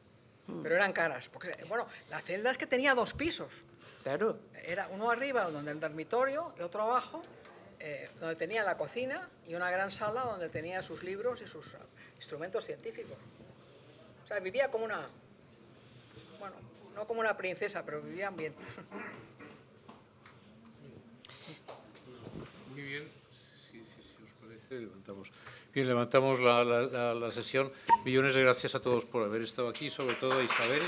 Pero eran caras. Porque, bueno, la celda es que tenía 2 pisos. Claro. Era uno arriba, donde el dormitorio, y otro abajo, donde tenía la cocina y una gran sala donde tenía sus libros y sus instrumentos científicos. O sea, vivía como una, bueno, no como una princesa, pero vivían bien. Muy bien, si os parece, levantamos. Bien, levantamos la sesión. Millones de gracias a todos por haber estado aquí, sobre todo a Isabel.